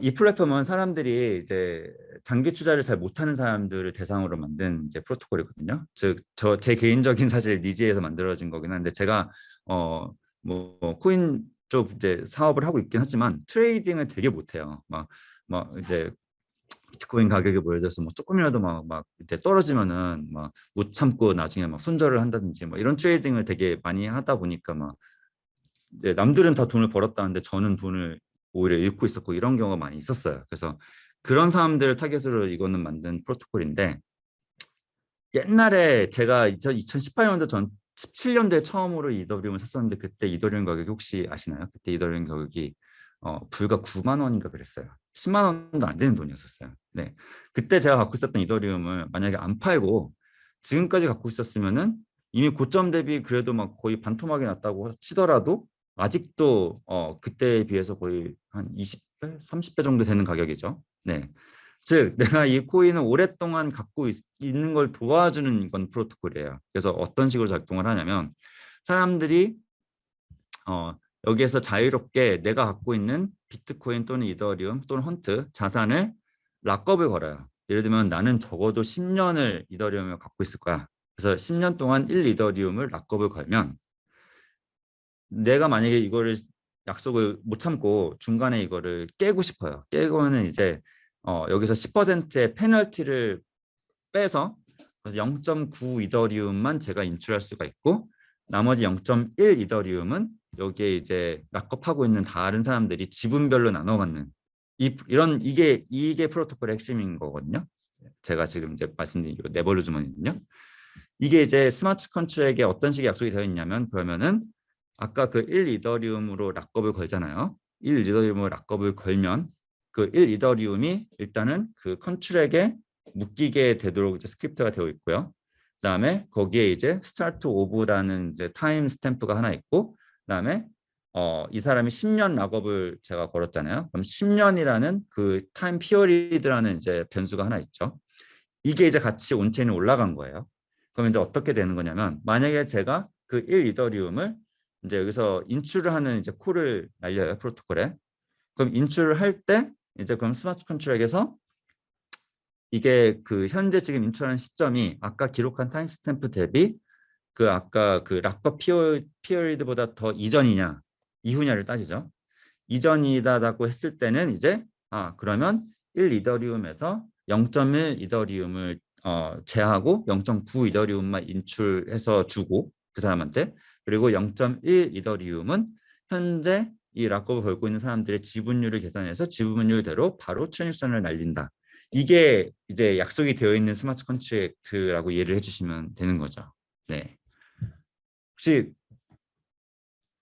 이 플랫폼은 사람들이 이제 장기 투자를 잘 못하는 사람들을 대상으로 만든 이제 프로토콜이거든요. 즉 제 개인적인 사실 니즈에서 만들어진 거긴 한데 제가 뭐 코인 쪽 이제 사업을 하고 있긴 하지만 트레이딩을 되게 못해요. 막 이제 비트코인 가격이 뭐 예를 들어서 뭐 조금이라도 막 이제 떨어지면은 막 못 참고 나중에 막 손절을 한다든지 뭐 이런 트레이딩을 되게 많이 하다 보니까 막 이제 남들은 다 돈을 벌었다는데 저는 돈을 오히려 잃고 있었고 이런 경우가 많이 있었어요. 그래서 그런 사람들을 타겟으로 이거는 만든 프로토콜인데 옛날에 제가 2018년도 전 17년도에 처음으로 이더리움을 샀었는데 그때 이더리움 가격이 혹시 아시나요? 그때 이더리움 가격이 불과 9만 원인가 그랬어요. 10만 원도 안 되는 돈이었었어요. 네, 그때 제가 갖고 있었던 이더리움을 만약에 안 팔고 지금까지 갖고 있었으면은 이미 고점 대비 그래도 막 거의 반토막이 났다고 치더라도 아직도 그때에 비해서 거의 한 20배, 30배 정도 되는 가격이죠. 네. 즉 내가 이 코인을 오랫동안 갖고 있는 걸 도와주는 이건 프로토콜이에요. 그래서 어떤 식으로 작동을 하냐면 사람들이 여기에서 자유롭게 내가 갖고 있는 비트코인 또는 이더리움 또는 헌트 자산을 락업을 걸어요. 예를 들면 나는 적어도 10년을 이더리움을 갖고 있을 거야. 그래서 10년 동안 1 이더리움을 락업을 걸면 내가 만약에 이거를 약속을 못 참고 중간에 이거를 깨고 싶어요. 깨고는 이제 여기서 10%의 페널티를 빼서 0.9 이더리움만 제가 인출할 수가 있고 나머지 0.1 이더리움은 여기에 이제 락업하고 있는 다른 사람들이 지분별로 나눠 갖는 이게 프로토콜의 핵심인 거거든요. 제가 지금 이제 말씀드린 네버루즈먼이거든요. 이게 이제 스마트 컨트랙에 어떤 식의 약속이 되어 있냐면 그러면은 아까 그 1 이더리움으로 락업을 걸잖아요. 1 이더리움으로 락업을 걸면 그 1 이더리움이 일단은 그 컨트랙에 묶이게 되도록 이제 스크립트가 되어 있고요. 그다음에 거기에 이제 스타트 오브라는 이제 타임 스탬프가 하나 있고 그다음에 이 사람이 10년 락업을 제가 걸었잖아요. 그럼 10년이라는 그 타임 피어리드라는 이제 변수가 하나 있죠. 이게 이제 같이 온체인에 올라간 거예요. 그럼 이제 어떻게 되는 거냐면 만약에 제가 그 1 이더리움을 이제 여기서 인출을 하는 이제 콜을 날려요 프로토콜에. 그럼 인출을 할 때 이제 그럼 스마트 컨트랙에서 이게 그 현재 지금 인출하는 시점이 아까 기록한 타임스탬프 대비 그 아까 그 락커 피어리드보다 더 이전이냐 이후냐를 따지죠. 이전이다라고 했을 때는 이제 그러면 1 이더리움에서 0.1 이더리움을 제하고 0.9 이더리움만 인출해서 주고 그 사람한테, 그리고 0.1 이더리움은 현재 이 락업을 걸고 있는 사람들의 지분율을 계산해서 지분율대로 바로 트랜잭션을 날린다. 이게 이제 약속이 되어 있는 스마트 컨트랙트라고 이해를 해주시면 되는 거죠. 네. 혹시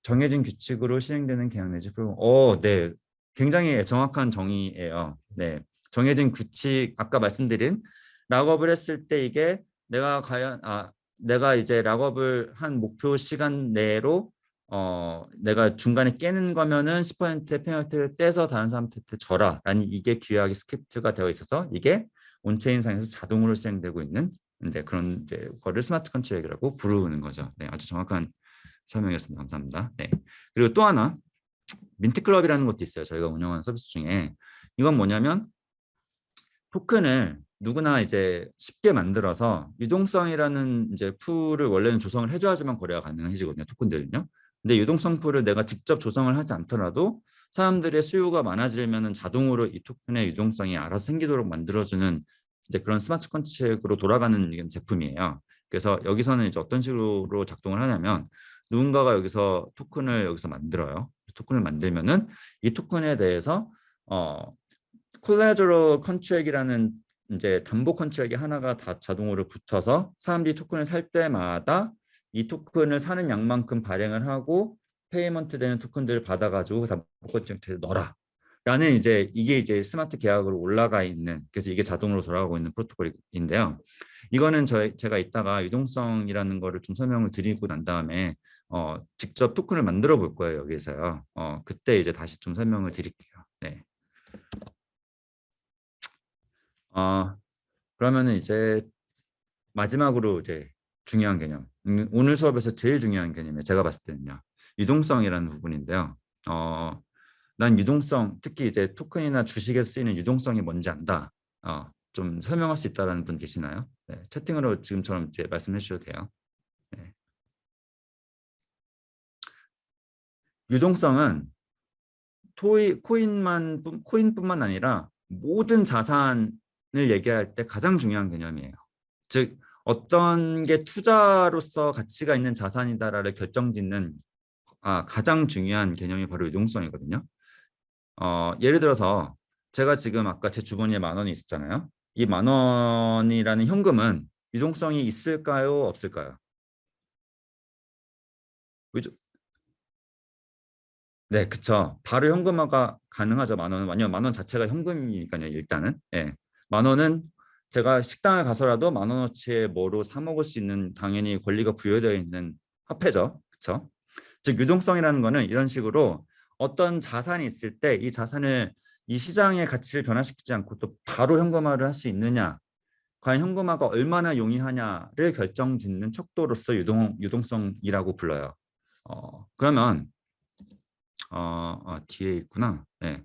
정해진 규칙으로 시행되는 계약 내지 프로그램. 네. 굉장히 정확한 정의예요. 네. 정해진 규칙, 아까 말씀드린 락업을 했을 때 이게 내가 과연 내가 이제 락업을 한 목표 시간 내로 내가 중간에 깨는 거면은 10%의 페널티를 떼서 다른 사람한테 줘라라는 이게 규약이 스크립트가 되어 있어서 이게 온체인상에서 자동으로 시행되고 있는 이제 그런 이제 거를 스마트 컨트랙이라고 부르는 거죠. 네, 아주 정확한 설명이었습니다. 감사합니다. 네. 그리고 또 하나 민트클럽이라는 것도 있어요. 저희가 운영하는 서비스 중에. 이건 뭐냐면 토큰을 누구나 이제 쉽게 만들어서 유동성이라는 이제 풀을 원래는 조성을 해줘야지만 거래가 가능해지거든요. 토큰들은요. 근데 유동성 풀을 내가 직접 조성을 하지 않더라도 사람들의 수요가 많아지면은 자동으로 이 토큰의 유동성이 알아서 생기도록 만들어주는 이제 그런 스마트 컨트랙으로 돌아가는 제품이에요. 그래서 여기서는 이제 어떤 식으로 작동을 하냐면 누군가가 여기서 토큰을 여기서 만들어요. 토큰을 만들면은 이 토큰에 대해서 콜라테럴 컨트랙이라는 이제 담보 컨트랙이 하나가 다 자동으로 붙어서 사람들이 토큰을 살 때마다 이 토큰을 사는 양만큼 발행을 하고 페이먼트 되는 토큰들을 받아가지고 그 담보 컨트랙트에 넣어라. 라는 이제 이게 이제 스마트 계약으로 올라가 있는, 그래서 이게 자동으로 돌아가고 있는 프로토콜인데요. 이거는 제가 이따가 유동성이라는 거를 좀 설명을 드리고 난 다음에 직접 토큰을 만들어 볼 거예요, 여기서요. 그때 이제 다시 좀 설명을 드릴게요. 네. 그러면은 이제 마지막으로 이제 중요한 개념, 오늘 수업에서 제일 중요한 개념이 제가 봤을 때는요, 유동성이라는 부분인데요. 난 유동성, 특히 이제 토큰이나 주식에서 쓰이는 유동성이 뭔지 안다. 좀 설명할 수 있다라는 분 계시나요? 네, 채팅으로 지금처럼 이제 말씀해 주셔도 돼요. 네. 유동성은 코인뿐만 아니라 모든 자산을 얘기할 때 가장 중요한 개념이에요. 즉 어떤 게 투자로서 가치가 있는 자산이다라를 결정짓는 가장 중요한 개념이 바로 유동성이거든요. 예를 들어서 제가 지금 아까 제 주머니에 10,000원이 있었잖아요. 이 10,000원이라는 현금은 유동성이 있을까요? 없을까요? 네, 그쵸. 바로 현금화가 가능하죠. 10,000원은. 왜냐면 10,000원 자체가 현금이니까요, 일단은. 예. 10,000원은 제가 식당을 가서라도 10,000원어치의 뭐로 사 먹을 수 있는 당연히 권리가 부여되어 있는 화폐죠. 그쵸? 즉, 유동성이라는 거는 이런 식으로 어떤 자산이 있을 때 이 자산을 이 시장의 가치를 변화시키지 않고 또 바로 현금화를 할 수 있느냐, 과연 현금화가 얼마나 용이하냐를 결정짓는 척도로서 유동성이라고 불러요. 그러면 뒤에 있구나. 네.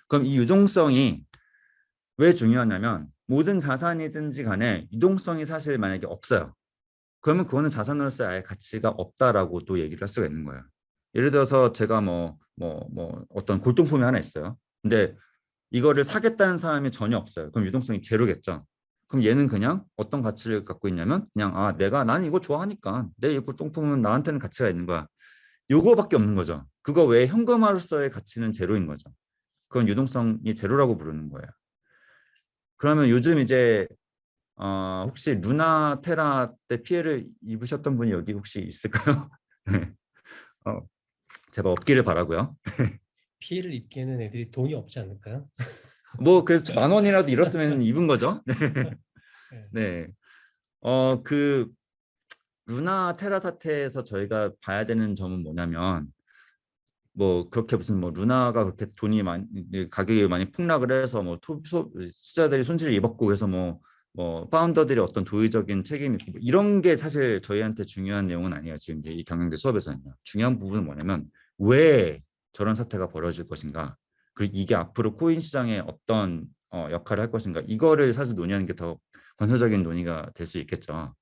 그럼 이 유동성이 왜 중요하냐면 모든 자산이든지 간에 유동성이 사실 만약에 없어요. 그러면 그거는 자산으로서 아예 가치가 없다라고 또 얘기를 할 수가 있는 거예요. 예를 들어서 제가 어떤 골동품이 하나 있어요. 근데 이거를 사겠다는 사람이 전혀 없어요. 그럼 유동성이 제로겠죠. 그럼 얘는 그냥 어떤 가치를 갖고 있냐면 그냥 나는 이거 좋아하니까 내 이 골동품은 나한테는 가치가 있는 거야. 요거밖에 없는 거죠. 그거 외에 현금화로서의 가치는 제로인 거죠. 그건 유동성이 제로라고 부르는 거예요. 그러면 요즘 이제 혹시 루나 테라 때 피해를 입으셨던 분이 여기 혹시 있을까요? 네. 제발 없기를 바라고요. 피해를 입기에는 애들이 돈이 없지 않을까요? 그래서 10,000원이라도 잃었으면 입은 거죠. 네. 네. 그 루나 테라 사태에서 저희가 봐야 되는 점은 뭐냐면 그렇게 무슨 루나가 그렇게 돈이 많이 가격이 많이 폭락을 해서 투자자들이 손실을 입었고 그래서 파운더들이 어떤 도의적인 책임이 있고 이런 게 사실 저희한테 중요한 내용은 아니에요. 지금 이 경영대 수업에서는요. 중요한 부분은 뭐냐면 왜 저런 사태가 벌어질 것인가, 그리고 이게 앞으로 코인 시장에 어떤 역할을 할 것인가, 이거를 사실 논의하는 게 더 건설적인 논의가 될 수 있겠죠.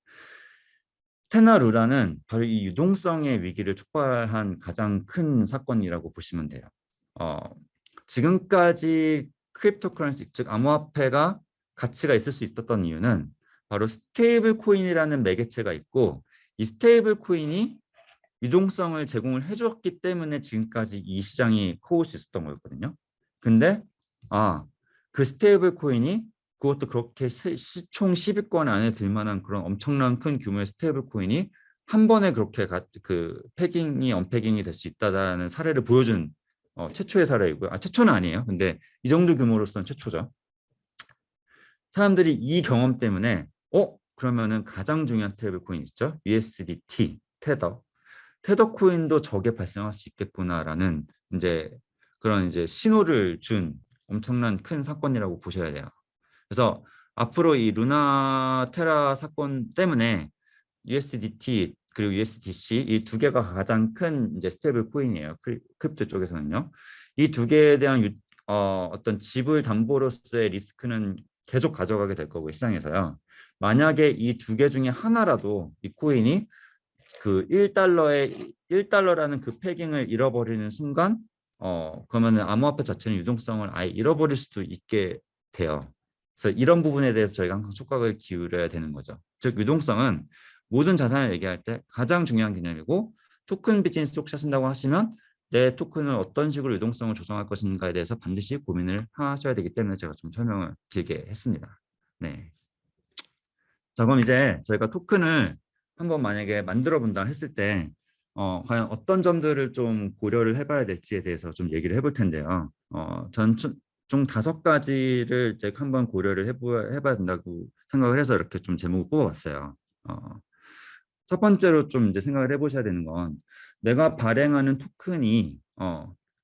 테나 루라는 바로 이 유동성의 위기를 촉발한 가장 큰 사건이라고 보시면 돼요. 어, 지금까지 크립토커런시, 즉 암호화폐가 가치가 있을 수 있었던 이유는 바로 스테이블 코인이라는 매개체가 있고, 이 스테이블 코인이 유동성을 제공을 해줬기 때문에 지금까지 이 시장이 커올 수 있었던 거였거든요. 근데 그 스테이블 코인이, 그것도 그렇게 시총 10위권 안에 들 만한 그런 엄청난 큰 규모의 스테이블 코인이 한 번에 그렇게 그 패깅이 언패깅이 될 수 있다는 사례를 보여준 최초의 사례이고요. 최초는 아니에요. 근데 이 정도 규모로서는 최초죠. 사람들이 이 경험 때문에 그러면은 가장 중요한 스테이블 코인 있죠? USDT, 테더 코인도 저게 발생할 수 있겠구나라는 이제 그런 이제 신호를 준 엄청난 큰 사건이라고 보셔야 돼요. 그래서 앞으로 이 루나 테라 사건 때문에 USDT 그리고 USDC 이 두 개가 가장 큰 이제 스테이블 코인이에요. 크립토 쪽에서는요. 이 두 개에 대한 어떤 지불 담보로서의 리스크는 계속 가져가게 될 거고 시장에서요. 만약에 이 두 개 중에 하나라도 이 코인이 그 1달러라는 그 패깅을 잃어버리는 순간 그러면 암호화폐 자체는 유동성을 아예 잃어버릴 수도 있게 돼요. 그래서 이런 부분에 대해서 저희가 항상 촉각을 기울여야 되는 거죠. 즉 유동성은 모든 자산을 얘기할 때 가장 중요한 개념이고, 토큰 비즈니스 혹시 하신다고 하시면 내 토큰을 어떤 식으로 유동성을 조정할 것인가에 대해서 반드시 고민을 하셔야 되기 때문에 제가 좀 설명을 길게 했습니다. 네. 자, 그럼 이제 저희가 토큰을 한번 만약에 만들어 본다 했을 때 과연 어떤 점들을 좀 고려를 해봐야 될지에 대해서 좀 얘기를 해볼 텐데요. 전 총 5가지를 이제 한번 고려를 해봐야 된다고 생각을 해서 이렇게 좀 제목을 뽑아봤어요. 첫 번째로 좀 이제 생각을 해보셔야 되는 건, 내가 발행하는 토큰이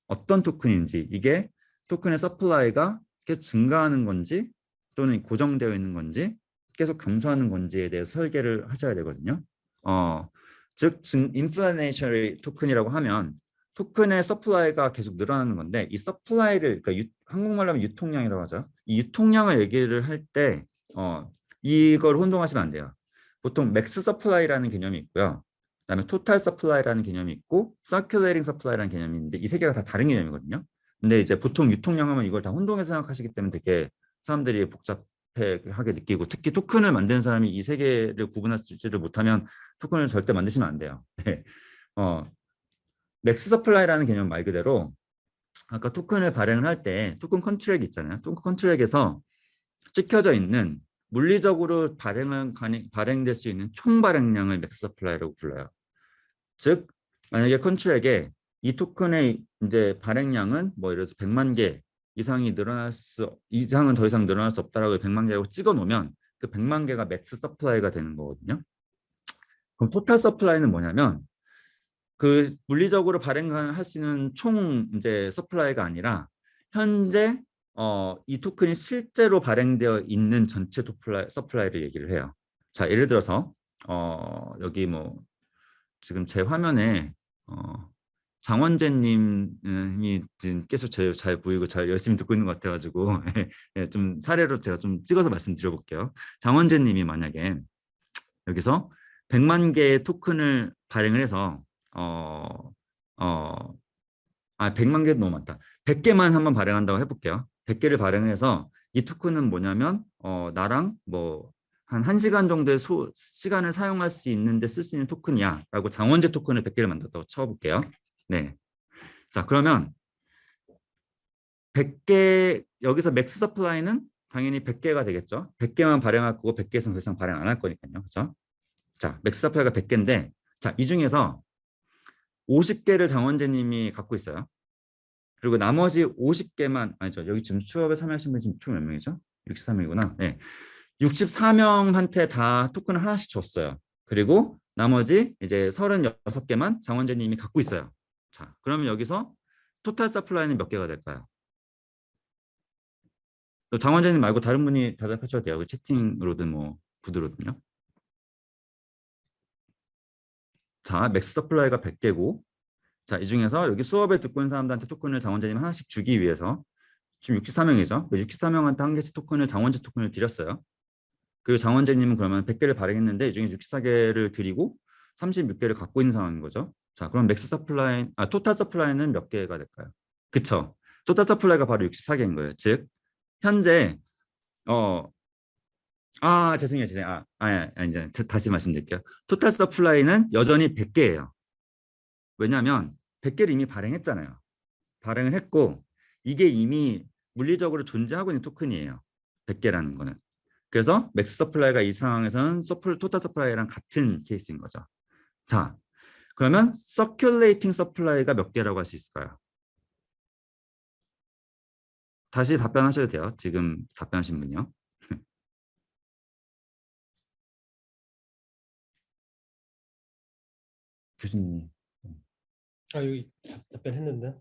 어떤 토큰인지, 이게 토큰의 서플라이가 계속 증가하는 건지 또는 고정되어 있는 건지 계속 감소하는 건지에 대해서 설계를 하셔야 되거든요. 즉 인플레이셔너리 토큰이라고 하면 토큰의 서플라이가 계속 늘어나는 건데, 이 서플라이를, 그러니까 한국말로 하면 유통량이라고 하죠. 이 유통량을 얘기를 할 때 이걸 혼동하시면 안 돼요. 보통 맥스 서플라이라는 개념이 있고요. 그다음에 토탈 서플라이라는 개념이 있고 서큘레이팅 서플라이라는 개념이 있는데, 이 세 개가 다 다른 개념이거든요. 근데 이제 보통 유통량 하면 이걸 다 혼동해서 생각하시기 때문에 되게 사람들이 복잡하게 느끼고, 특히 토큰을 만드는 사람이 이 세 개를 구분하지를 못하면 토큰을 절대 만드시면 안 돼요. 네. 맥스 서플라이라는 개념 말 그대로 아까 토큰을 발행을 할 때 토큰 컨트랙 있잖아요. 토큰 컨트랙에서 찍혀져 있는 물리적으로 발행될 수 있는 총 발행량을 맥스 서플라이라고 불러요. 즉 만약에 컨트랙에 이 토큰의 이제 발행량은 뭐 예를 들어서 100만 개 이상은 더 이상 늘어날 수 없다라고 100만 개라고 찍어 놓으면 그 100만 개가 맥스 서플라이가 되는 거거든요. 그럼 토탈 서플라이는 뭐냐면 그 물리적으로 발행할 수 있는 총 이제 서플라이가 아니라 현재 이 토큰이 실제로 발행되어 있는 전체 서플라이를 얘기를 해요. 자, 예를 들어서 여기 뭐 지금 제 화면에 장원재님이 지금 계속 잘 보이고 잘 열심히 듣고 있는 것 같아가지고 좀 사례로 제가 좀 찍어서 말씀드려볼게요. 장원재님이 만약에 여기서 100만 개의 토큰을 발행을 해서 100만 개 너무 많다. 100개만 한번 발행한다고 해볼게요. 100개를 발행해서 이 토큰은 뭐냐면 나랑 뭐 한 1시간 정도의 시간을 사용할 수 있는데 쓸 수 있는 토큰이야 라고 장원재 토큰을 100개를 만들었다고 쳐볼게요. 네. 자, 그러면 100개, 여기서 맥스 서플라이는 당연히 100개가 되겠죠. 100개만 발행할 거고 100개에서는 더 이상 발행 안 할 거니까요. 그렇죠? 자, 맥스 서플라이가 100개인데, 자, 이 중에서 50개를 장원재님이 갖고 있어요. 그리고 나머지 50개만, 아니죠. 여기 지금 수업에 참여하신 분이 지금 총 몇 명이죠? 64명이구나. 네. 64명한테 다 토큰을 하나씩 줬어요. 그리고 나머지 이제 36개만 장원재님이 갖고 있어요. 자, 그러면 여기서 토탈 서플라이는 몇 개가 될까요? 장원재님 말고 다른 분이 대답하셔도 돼요. 채팅으로든 뭐 구두로든요. 자, 맥스 서플라이가 100개고, 자, 이 중에서 여기 수업을 듣고 있는 사람들한테 토큰을 장원재님 하나씩 주기 위해서 지금 64명이죠. 64명한테 한 개씩 토큰을 장원재 토큰을 드렸어요. 그리고 장원재님은 그러면 100개를 발행했는데 이 중에 64개를 드리고 36개를 갖고 있는 상황인 거죠. 자, 그럼 맥스 서플라이, 토탈 서플라이는 몇 개가 될까요? 그쵸? 토탈 서플라이가 바로 64개인 거예요. 즉, 현재 어, 죄송해요, 죄송해요. 이제 다시 말씀드릴게요. 토탈 서플라이는 여전히 100개예요. 왜냐하면 100개를 이미 발행했잖아요. 발행을 했고 이게 이미 물리적으로 존재하고 있는 토큰이에요. 100개라는 거는. 그래서 맥스 서플라이가 이 상황에서는 토탈 서플라이랑 같은 케이스인 거죠. 자, 그러면 서큘레이팅 서플라이가 몇 개라고 할 수 있을까요? 다시 답변하셔도 돼요. 지금 답변하신 분요. 교수님. 여기 답변했는데.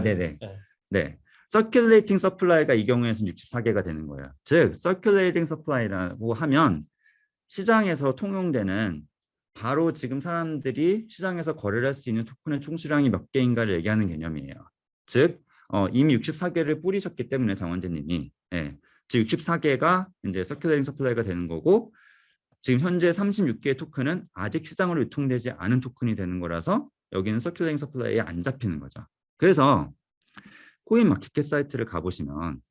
네네. 네. 네. 서큘레이팅 서플라이가 이 경우에서는 64개가 되는 거예요. 즉, 서큘레이팅 서플라이라고 하면 시장에서 통용되는 바로 지금 사람들이 시장에서 거래를 할 수 있는 토큰의 총수량이 몇 개인가를 얘기하는 개념이에요. 즉, 이미 64개를 뿌리셨기 때문에 장원재님이 즉 64개가 이제 서큘레이팅 서플라이가 되는 거고 지금 현재 36개의 토큰은 아직 시장으로 유통되지 않은 토큰이 되는 거라서 여기는 서큘레이팅 서플라이에 안 잡히는 거죠. 그래서 코인 마켓캡 사이트를 가보시면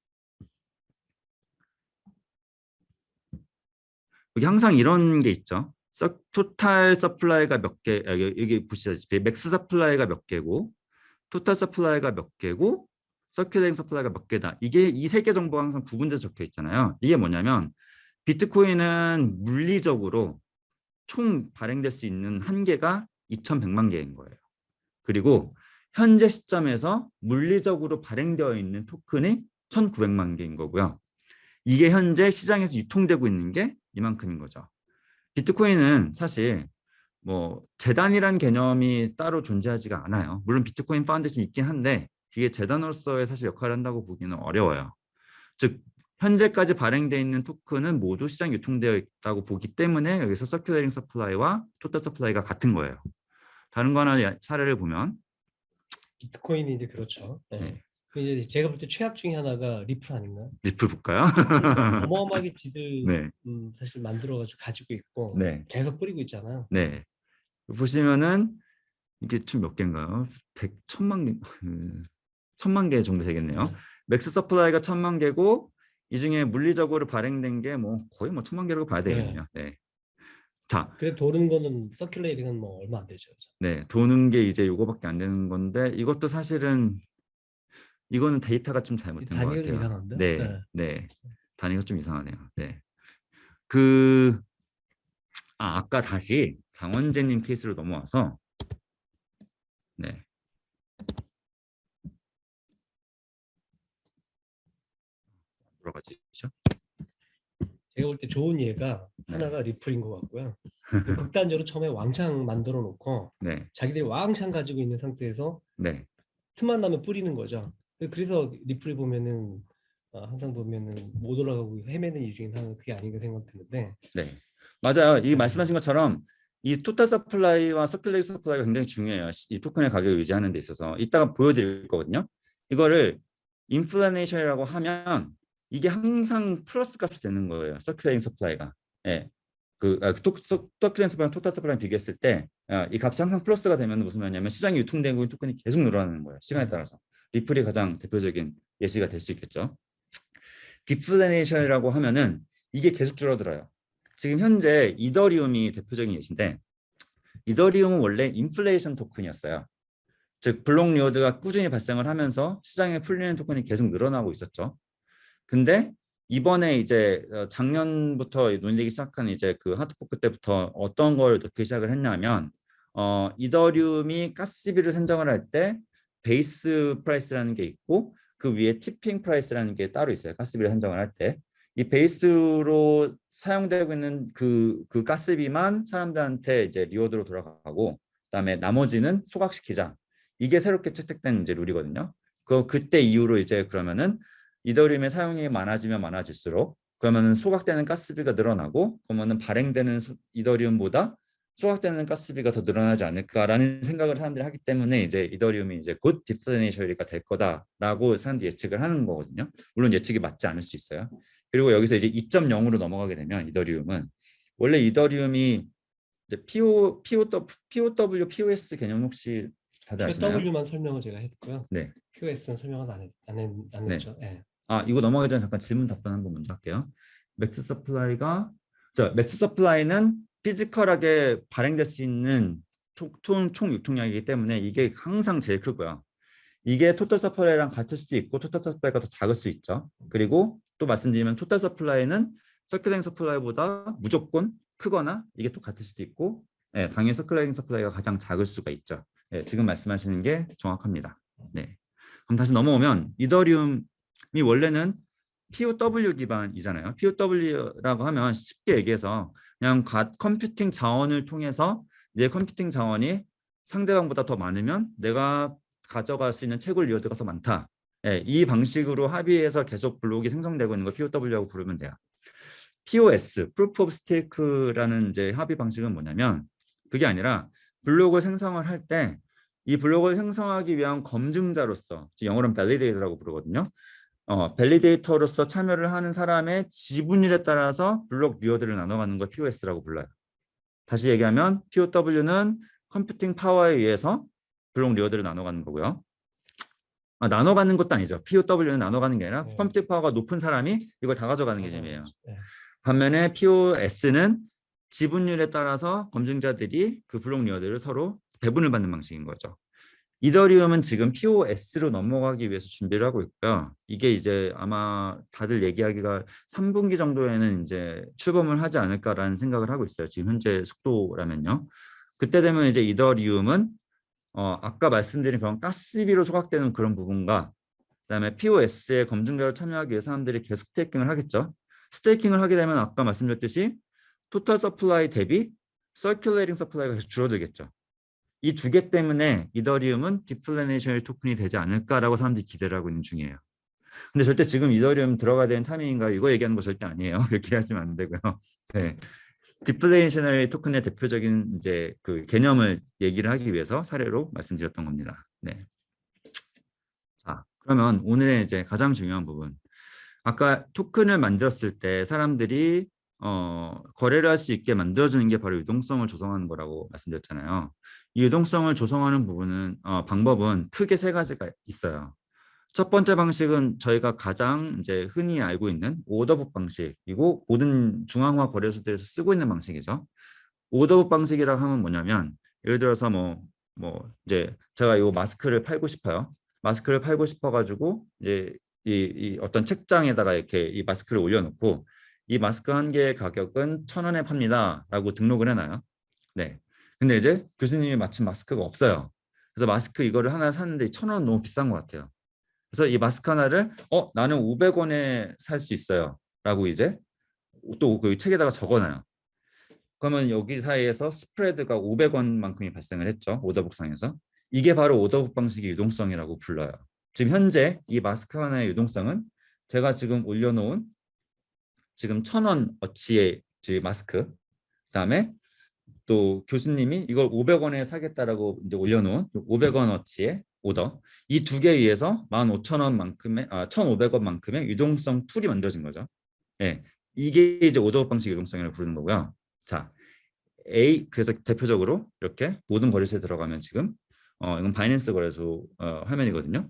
여기 항상 이런 게 있죠. 토탈 서플라이가 몇 개, 여기 보시다시피 맥스 서플라이가 몇 개고 토탈 서플라이가 몇 개고 서큘레이팅 서플라이가 몇 개다. 이게 이 세 개 정보가 항상 구분돼서 적혀 있잖아요. 이게 뭐냐면 비트코인은 물리적으로 총 발행될 수 있는 한계가 2,100만 개인 거예요. 그리고 현재 시점에서 물리적으로 발행되어 있는 토큰이 1,900만 개인 거고요. 이게 현재 시장에서 유통되고 있는 게 이만큼인 거죠. 비트코인은 사실 뭐 재단이란 개념이 따로 존재하지가 않아요. 물론 비트코인 파운데이션이 있긴 한데 이게 재단으로서의 사실 역할을 한다고 보기는 어려워요. 즉 현재까지 발행되어 있는 토큰은 모두 시장 유통되어 있다고 보기 때문에 여기서 서큘레이팅 서플라이와 토탈 서플라이가 같은 거예요. 다른 거 하나 사례를 보면 비트코인이 이제 그렇죠. 네. 네. 이제 제가 볼 때 최악 중에 하나가 리플 아닌가? 리플 볼까요? 어마어마하게 지들 네. 사실 만들어가지고 가지고 있고 네. 계속 뿌리고 있잖아요. 네. 보시면은 이게 좀 몇 개인가요? 100만 개, 1,000만 개 정도 되겠네요. 맥스 서플라이가 1,000만 개고 이 중에 물리적으로 발행된 게 뭐 거의 뭐 1,000만 개라고 봐야 되겠네요. 네. 자, 그래 도는 거는 서큘레이팅은 뭐 얼마 안 되죠. 네, 도는 게 이제 요거밖에 안 되는 건데 이것도 사실은 이거는 데이터가 좀 잘못된 것 단위가 좀 같아요. 이상한데? 네, 네, 단위가 좀 이상하네요. 네, 그 아까 다시 장원재님 케이스로 넘어와서 네, 돌아가시죠. 제가 볼 때 좋은 예가 하나가 리플인 것 같고요. 극단적으로 처음에 왕창 만들어 놓고 네, 자기들이 왕창 가지고 있는 상태에서 네, 틈만 나면 뿌리는 거죠. 그래서 리플이 보면은 항상 보면은 못 올라가고 헤매는 이유 중에 하나는 그게 아닌가 생각 드는데. 네, 맞아요. 이 말씀하신 것처럼 이 토탈 서플라이와 서큘레이팅 서플라이가 굉장히 중요해요. 이 토큰의 가격을 유지하는 데 있어서 이따가 보여드릴 거거든요. 이거를 인플레이션이라고 하면 이게 항상 플러스 값이 되는 거예요. 서큘레이팅 서플라이가. 예. 서큘레이팅 서플라이 토탈 서플라이 비교했을 때 이 값이 항상 플러스가 되면 무슨 말이냐면 시장이 유통되고 있는 토큰이 계속 늘어나는 거예요. 시간에 따라서. 리플이 가장 대표적인 예시가 될 수 있겠죠. 디플레이션이라고 하면은 이게 계속 줄어들어요. 지금 현재 이더리움이 대표적인 예시인데 이더리움은 원래 인플레이션 토큰이었어요. 즉 블록 리워드가 꾸준히 발생을 하면서 시장에 풀리는 토큰이 계속 늘어나고 있었죠. 근데 이번에 이제 작년부터 논의되기 시작한 이제 그 하드포크 때부터 어떤 걸 넣기 시작을 했냐면 이더리움이 가스비를 산정을 할 때 베이스 프라이스라는 게 있고 그 위에 티핑 프라이스라는 게 따로 있어요. 가스비를 산정을 할 때. 이 베이스로 사용되고 있는 그 가스비만 사람들한테 이제 리워드로 돌아가고 그다음에 나머지는 소각시키자. 이게 새롭게 채택된 이제 룰이거든요. 그때 이후로 이제 그러면은 이더리움의 사용이 많아지면 많아질수록 그러면은 소각되는 가스비가 늘어나고 그러면은 발행되는 이더리움보다 소각되는 가스비가 더 늘어나지 않을까라는 생각을 사람들이 하기 때문에 이제 이더리움이 이제 곧 디플레이션이가 될 거다라고 사람들이 예측을 하는 거거든요. 물론 예측이 맞지 않을 수 있어요. 그리고 여기서 이제 2.0으로 넘어가게 되면 이더리움은 원래 이더리움이 이제 POW, POS 개념 혹시 다들 아시나요? POW만 설명을 제가 했고요. 네, POS는 설명은 안 네. 했죠. 예. 이거 넘어가기 전에 잠깐 질문 답변 한번 먼저 할게요. 맥스 서플라이가 맥스 서플라이는 피지컬하게 발행될 수 있는 총 유통량이기 때문에 이게 항상 제일 크고요. 이게 토탈 서플라이랑 같을 수도 있고 토탈 서플라이가 더 작을 수 있죠. 그리고 또 말씀드리면 토탈 서플라이는 서큘레이팅 서플라이보다 무조건 크거나 이게 또 같을 수도 있고 당연히 서큘레이팅 서플라이가 가장 작을 수가 있죠. 지금 말씀하시는 게 정확합니다. 네. 그럼 다시 넘어오면 이더리움이 원래는 POW 기반이잖아요. POW라고 하면 쉽게 얘기해서 그냥 컴퓨팅 자원을 통해서 내 컴퓨팅 자원이 상대방보다 더 많으면 내가 가져갈 수 있는 채굴 리워드가 더 많다. 이 방식으로 합의해서 계속 블록이 생성되고 있는 걸 POW라고 부르면 돼요. POS, Proof of Stake라는 이제 합의 방식은 뭐냐면 그게 아니라 블록을 생성을 할 때 이 블록을 생성하기 위한 검증자로서 영어로는 validator라고 부르거든요. 밸리데이터로서 참여를 하는 사람의 지분율에 따라서 블록 리워드를 나눠가는 걸 POS라고 불러요. 다시 얘기하면 POW는 컴퓨팅 파워에 의해서 블록 리워드를 나눠가는 거고요. 나눠가는 것도 아니죠. POW는 나눠가는 게 아니라 네. 컴퓨팅 파워가 높은 사람이 이걸 다 가져가는 게 맞아요. 재미예요. 네. 반면에 POS는 지분율에 따라서 검증자들이 그 블록 리워드를 서로 배분을 받는 방식인 거죠. 이더리움은 지금 POS로 넘어가기 위해서 준비를 하고 있고요. 이게 이제 아마 다들 얘기하기가 3분기 정도에는 이제 출범을 하지 않을까라는 생각을 하고 있어요. 지금 현재 속도라면요. 그때 되면 이제 이더리움은 아까 말씀드린 그런 가스비로 소각되는 그런 부분과 그다음에 POS의 검증자로 참여하기 위해 사람들이 계속 스테이킹을 하겠죠. 스테이킹을 하게 되면 아까 말씀드렸듯이 토탈 서플라이 대비 서큘레이팅 서플라이가 계속 줄어들겠죠. 이 두 개 때문에 이더리움은 디플레네이셔널 토큰이 되지 않을까라고 사람들이 기대를 하고 있는 중이에요. 근데 절대 지금 이더리움 들어가야 되는 타이밍인가 이거 얘기하는 거 절대 아니에요. 그렇게 하시면 안 되고요. 네. 디플레이셔널 토큰의 대표적인 이제 그 개념을 얘기를 하기 위해서 사례로 말씀드렸던 겁니다. 네. 자, 그러면 오늘의 이제 가장 중요한 부분. 아까 토큰을 만들었을 때 사람들이 거래를 할 수 있게 만들어주는 게 바로 유동성을 조성하는 거라고 말씀드렸잖아요. 이 유동성을 조성하는 부분은 방법은 크게 세 가지가 있어요. 첫 번째 방식은 저희가 가장 이제 흔히 알고 있는 오더북 방식이고 모든 중앙화 거래소들에서 쓰고 있는 방식이죠. 오더북 방식이라고 하면 뭐냐면 예를 들어서 뭐 이제 제가 이 마스크를 팔고 싶어요. 마스크를 팔고 싶어 가지고 이제 이 어떤 책장에다가 이렇게 이 마스크를 올려놓고 이 마스크 한 개의 가격은 1,000원에 팝니다라고 등록을 해놔요. 네. 근데 이제 교수님이 마침 마스크가 없어요. 그래서 마스크 이거를 하나 샀는데 1,000원 너무 비싼 것 같아요. 그래서 이 마스크 하나를 나는 500원에 살 수 있어요. 라고 이제 또 그 책에다가 적어놔요. 그러면 여기 사이에서 스프레드가 500원만큼이 발생을 했죠. 오더북상에서. 이게 바로 오더북 방식의 유동성이라고 불러요. 지금 현재 이 마스크 하나의 유동성은 제가 지금 올려놓은 지금 1,000원어치의 마스크 그다음에 또 교수님이 이걸 500원에 사겠다라고 이제 올려놓은 500원어치의 오더 이 두 개에 의해서 15,000원만큼의 1,500원만큼의 유동성 풀이 만들어진 거죠. 예, 이게 이제 오더 방식 유동성이라고 부르는 거고요. 자, 그래서 대표적으로 이렇게 모든 거래소에 들어가면 지금 이건 바이낸스 거래소 화면이거든요.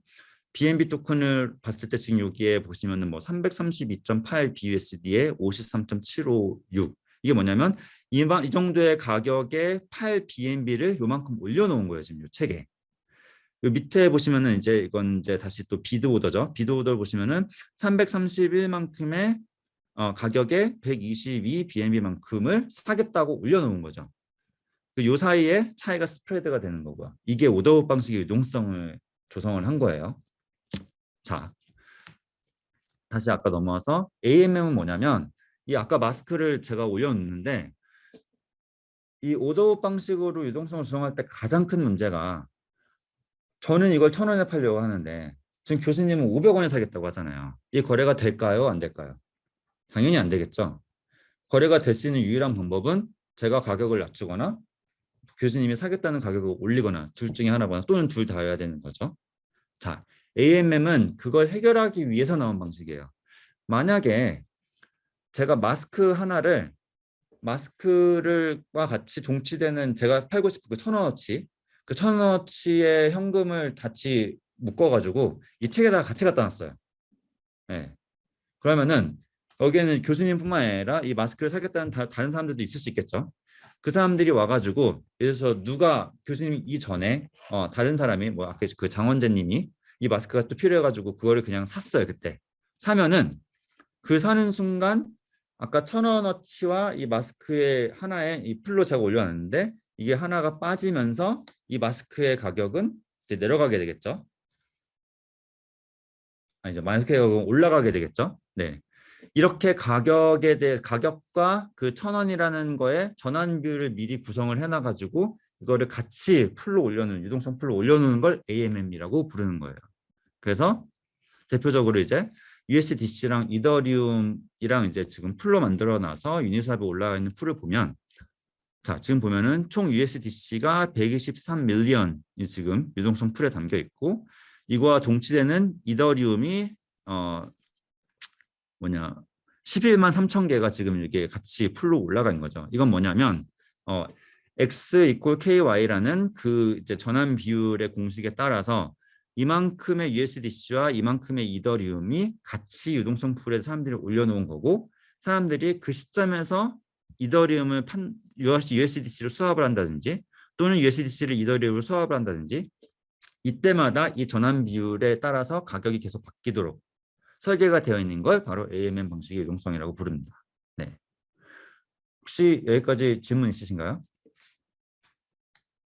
BNB 토큰을 봤을 때 지금 여기에 보시면은 뭐 332.8 BUSD에 53.756 이게 뭐냐면 이 정도의 가격에 팔 BNB를 요만큼 올려놓은 거예요 지금 이 책에. 요 밑에 보시면은 이제 이건 이제 다시 또 비드 오더죠. 비드 오더를 보시면은 331만큼의 가격에 122 BNB만큼을 사겠다고 올려놓은 거죠. 요 사이에 차이가 스프레드가 되는 거고요. 이게 오더북 방식의 유동성을 조성을 한 거예요. 자, 다시 아까 넘어와서 AMM은 뭐냐면 이 아까 마스크를 제가 올려놓는데 이 오더북 방식으로 유동성을 조성할 때 가장 큰 문제가 저는 이걸 1,000원에 팔려고 하는데 지금 교수님은 500원에 사겠다고 하잖아요. 이 거래가 될까요? 안 될까요? 당연히 안 되겠죠. 거래가 될 수 있는 유일한 방법은 제가 가격을 낮추거나 교수님이 사겠다는 가격을 올리거나 둘 중에 하나거나 또는 둘 다여야 되는 거죠. 자, AMM은 그걸 해결하기 위해서 나온 방식이에요. 만약에 제가 마스크를과 같이 동치되는 제가 팔고 싶은 그 1,000원어치, 그 1,000원어치의 현금을 같이 묶어가지고 이 책에다가 같이 갖다 놨어요. 예. 그러면은 여기에는 교수님뿐만 아니라 이 마스크를 사겠다는 다른 사람들도 있을 수 있겠죠. 그 사람들이 와가지고 예를 들어서 누가 교수님 이전에 다른 사람이 뭐 아까 그 장원재님이 이 마스크가 또 필요해가지고 그거를 그냥 샀어요. 그때 사면은 그 사는 순간 아까 1,000원어치와 이 마스크의 하나에 이 풀로 제가 올려놨는데 이게 하나가 빠지면서 이 마스크의 가격은 이제 내려가게 되겠죠. 아니죠. 마스크의 가격은 올라가게 되겠죠. 네. 이렇게 가격과 그 1,000원이라는 거에 전환비율을 미리 구성을 해놔가지고 이거를 같이 풀로 올려놓은 유동성 풀로 올려놓는 걸 AMM이라고 부르는 거예요. 그래서 대표적으로 이제 USDC랑 이더리움이랑 이제 지금 풀로 만들어놔서 유니스왑에 올라가 있는 풀을 보면 자 지금 보면은 총 USDC가 123 밀리언이 지금 유동성 풀에 담겨 있고 이거와 동치되는 이더리움이 11만 3천 개가 지금 이렇게 같이 풀로 올라간 거죠. 이건 뭐냐면 X 이퀄 KY라는 그 이제 전환 비율의 공식에 따라서 이만큼의 USDC와 이만큼의 이더리움이 같이 유동성 풀에 사람들이 올려놓은 거고 사람들이 그 시점에서 이더리움을 USDC를 수합을 한다든지 또는 USDC를 이더리움을 수합을 한다든지 이때마다 이 전환 비율에 따라서 가격이 계속 바뀌도록 설계가 되어 있는 걸 바로 AMM 방식의 유동성이라고 부릅니다. 네. 혹시 여기까지 질문 있으신가요?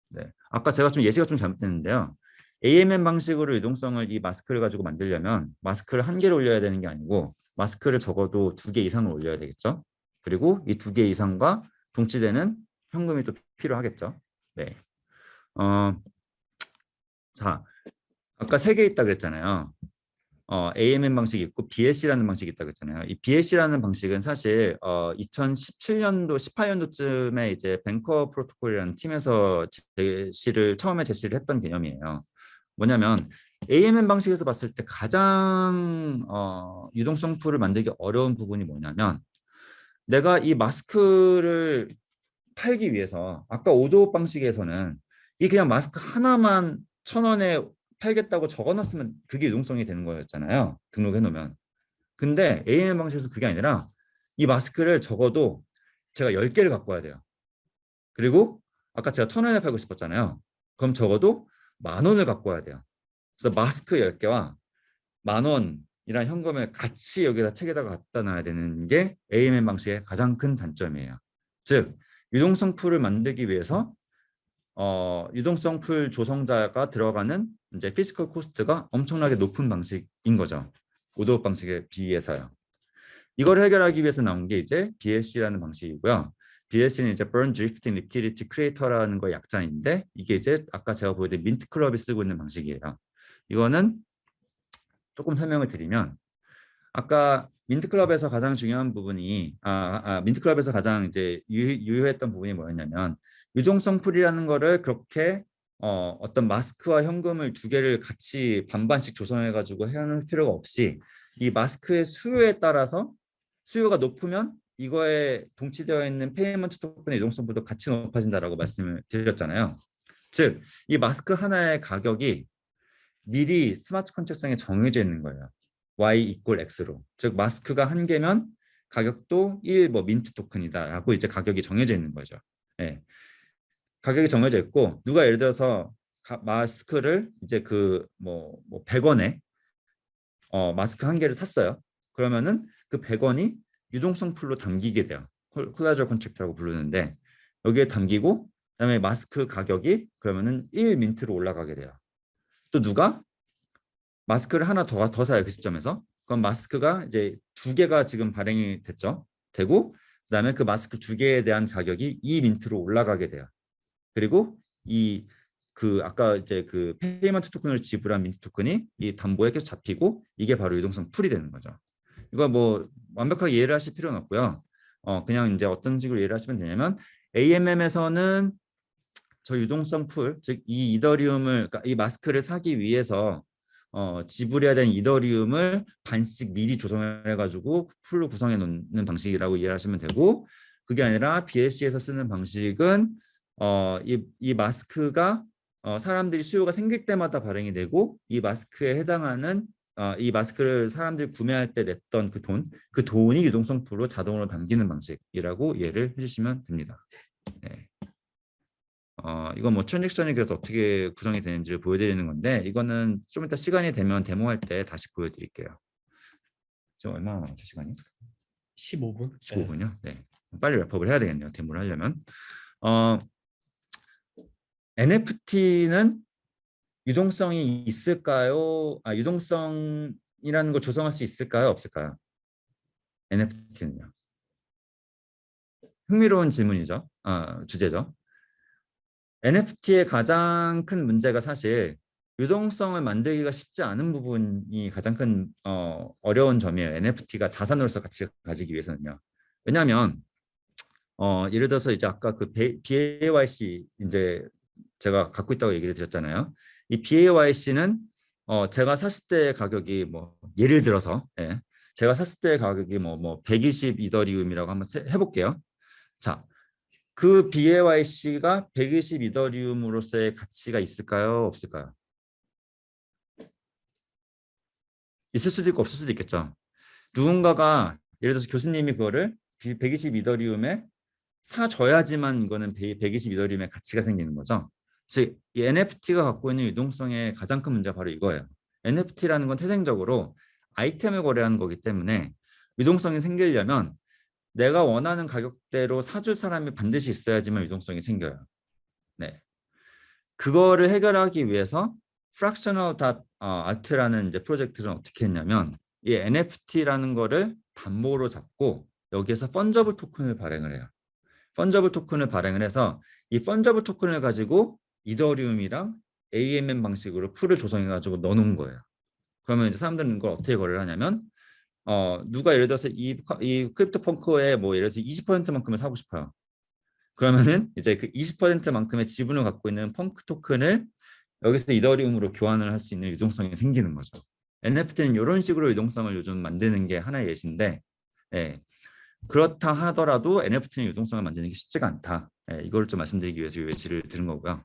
네. 아까 제가 좀 예시가 좀 잘못됐는데요. AMM 방식으로 유동성을 이 마스크를 가지고 만들려면 마스크를 한 개를 올려야 되는 게 아니고 마스크를 적어도 2개 이상을 올려야 되겠죠. 그리고 이 2개 이상과 동치되는 현금이 또 필요하겠죠. 네. 자, 아까 3개 있다 그랬잖아요. AMM 방식이 있고 BSC라는 방식이 있다고 했잖아요. 이 BSC라는 방식은 사실 2017년도, 18년도쯤에 이제 뱅커 프로토콜이라는 팀에서 처음에 제시를 했던 개념이에요. 뭐냐면 AMM 방식에서 봤을 때 가장 유동성 풀을 만들기 어려운 부분이 뭐냐면 내가 이 마스크를 팔기 위해서 아까 오도업 방식에서는 이 그냥 마스크 하나만 1,000원에 팔겠다고 적어놨으면 그게 유동성이 되는 거였잖아요. 등록해 놓으면. 근데 AMM 방식에서 그게 아니라 이 마스크를 적어도 제가 10개를 갖고 와야 돼요. 그리고 아까 제가 1,000원에 팔고 싶었잖아요. 그럼 적어도 10,000원을 갖고 와야 돼요. 그래서 마스크 10개와 10,000원이란 현금을 같이 여기다 책에다가 갖다 놔야 되는 게 AMM 방식의 가장 큰 단점이에요. 즉 유동성 풀을 만들기 위해서 유동성 풀 조성자가 들어가는 이제 피지컬 코스트가 엄청나게 높은 방식인 거죠. 오도업 방식에 비해서요. 이걸 해결하기 위해서 나온 게 이제 BLC라는 방식이고요. BLC는 이제 Burn Drifting Liquidity Creator라는 거 약자인데 이게 이제 아까 제가 보여드린 민트클럽이 쓰고 있는 방식이에요. 이거는 조금 설명을 드리면 아까 민트클럽에서 가장 중요한 부분이 민트클럽에서 가장 이제 유효했던 부분이 뭐였냐면 유동성 풀이라는 거를 그렇게 어떤 마스크와 현금을 2개를 같이 반반씩 조성해 가지고 해놓을 필요가 없이 이 마스크의 수요에 따라서 수요가 높으면 이거에 동치되어 있는 페이먼트 토큰의 유동성도 같이 높아진다라고 말씀을 드렸잖아요. 즉 이 마스크 하나의 가격이 미리 스마트 컨트랙상에 정해져 있는 거예요. Y 이퀄 X로. 즉 마스크가 1개면 가격도 1 뭐 민트 토큰이다라고 이제 가격이 정해져 있는 거죠. 네. 가격이 정해져 있고 누가 예를 들어서 마스크를 이제 그 뭐 100원에 마스크 1개를 샀어요. 그러면은 그 100원이 유동성 풀로 담기게 돼요. 콜라teral 컨트랙트라고 부르는데 여기에 담기고 그다음에 마스크 가격이 그러면은 1 민트로 올라가게 돼요. 또 누가 마스크를 하나 더 사요. 그 시점에서. 그럼 마스크가 이제 2개가 지금 발행이 됐죠. 되고 그다음에 그 마스크 2개에 대한 가격이 2 민트로 올라가게 돼요. 그리고 아까 이제 그 페이먼트 토큰을 지불한 민트 토큰이 이 담보에 계속 잡히고 이게 바로 유동성 풀이 되는 거죠. 이거 뭐 완벽하게 이해를 하실 필요는 없고요. 그냥 이제 어떤 식으로 이해를 하시면 되냐면 AMM에서는 저 유동성 풀, 즉 이 이더리움을 그러니까 이 마스크를 사기 위해서 지불해야 되는 이더리움을 반씩 미리 조성을 해가지고 풀로 구성해 놓는 방식이라고 이해하시면 되고, 그게 아니라 BSC에서 쓰는 방식은 이 마스크가 사람들이 수요가 생길 때마다 발행이 되고, 이 마스크에 해당하는 이 마스크를 사람들이 구매할 때 냈던 그 돈이 유동성 풀로 자동으로 담기는 방식이라고 이해를 해주시면 됩니다. 네. 이건 뭐 트랜잭션이 그래서 어떻게 구성이 되는지를 보여드리는 건데, 이거는 좀 이따 시간이 되면 데모할 때 다시 보여드릴게요. 지금 얼마나 남았죠, 시간이? 15분. 15분이요? 네. 빨리 랩업을 해야 되겠네요, 데모를 하려면. NFT는 유동성이 있을까요? 유동성이라는 걸 조성할 수 있을까요? 없을까요? NFT는요. 흥미로운 질문이죠. 주제죠. NFT의 가장 큰 문제가 사실 유동성을 만들기가 쉽지 않은 부분이 가장 큰 어려운 점이에요. NFT가 자산으로서 가치를 가지기 위해서는요. 왜냐하면 예를 들어서 이제 아까 그 BAYC 이제 제가 갖고 있다고 얘기를 드렸잖아요. 이 BAYC는 제가 샀을 때 가격이 뭐 예를 들어서 제가 샀을 때 가격이 뭐 120 이더리움이라고 한번 해볼게요. 자, 그 BAYC가 120 이더리움으로서의 가치가 있을까요? 없을까요? 있을 수도 있고 없을 수도 있겠죠. 누군가가 예를 들어서 교수님이 그거를 120 이더리움에 사줘야지만 이거는 120 이더리움의 가치가 생기는 거죠. 즉, 이 NFT가 갖고 있는 유동성의 가장 큰 문제가 바로 이거예요. NFT라는 건 태생적으로 아이템을 거래하는 거기 때문에 유동성이 생기려면 내가 원하는 가격대로 사줄 사람이 반드시 있어야지만 유동성이 생겨요. 네, 그거를 해결하기 위해서 Fractional Art라는 이제 프로젝트는 어떻게 했냐면, 이 NFT라는 거를 담보로 잡고 여기에서 펀저블 토큰을 발행을 해요. 펀저블 토큰을 발행을 해서 이 펀저블 토큰을 가지고 이더리움이랑 AMM 방식으로 풀을 조성해가지고 넣어놓은 거예요. 그러면 이제 사람들은 이걸 어떻게 거래를 하냐면, 누가 예를 들어서 이 크립토 펑크에 뭐 예를 들어서 20%만큼을 사고 싶어요. 그러면은 이제 그 20%만큼의 지분을 갖고 있는 펑크 토큰을 여기서 이더리움으로 교환을 할 수 있는 유동성이 생기는 거죠. NFT는 이런 식으로 유동성을 요즘 만드는 게 하나의 예시인데, 그렇다 하더라도 NFT는 유동성을 만드는 게 쉽지가 않다. 이걸 좀 말씀드리기 위해서 이 예시를 드린 거고요.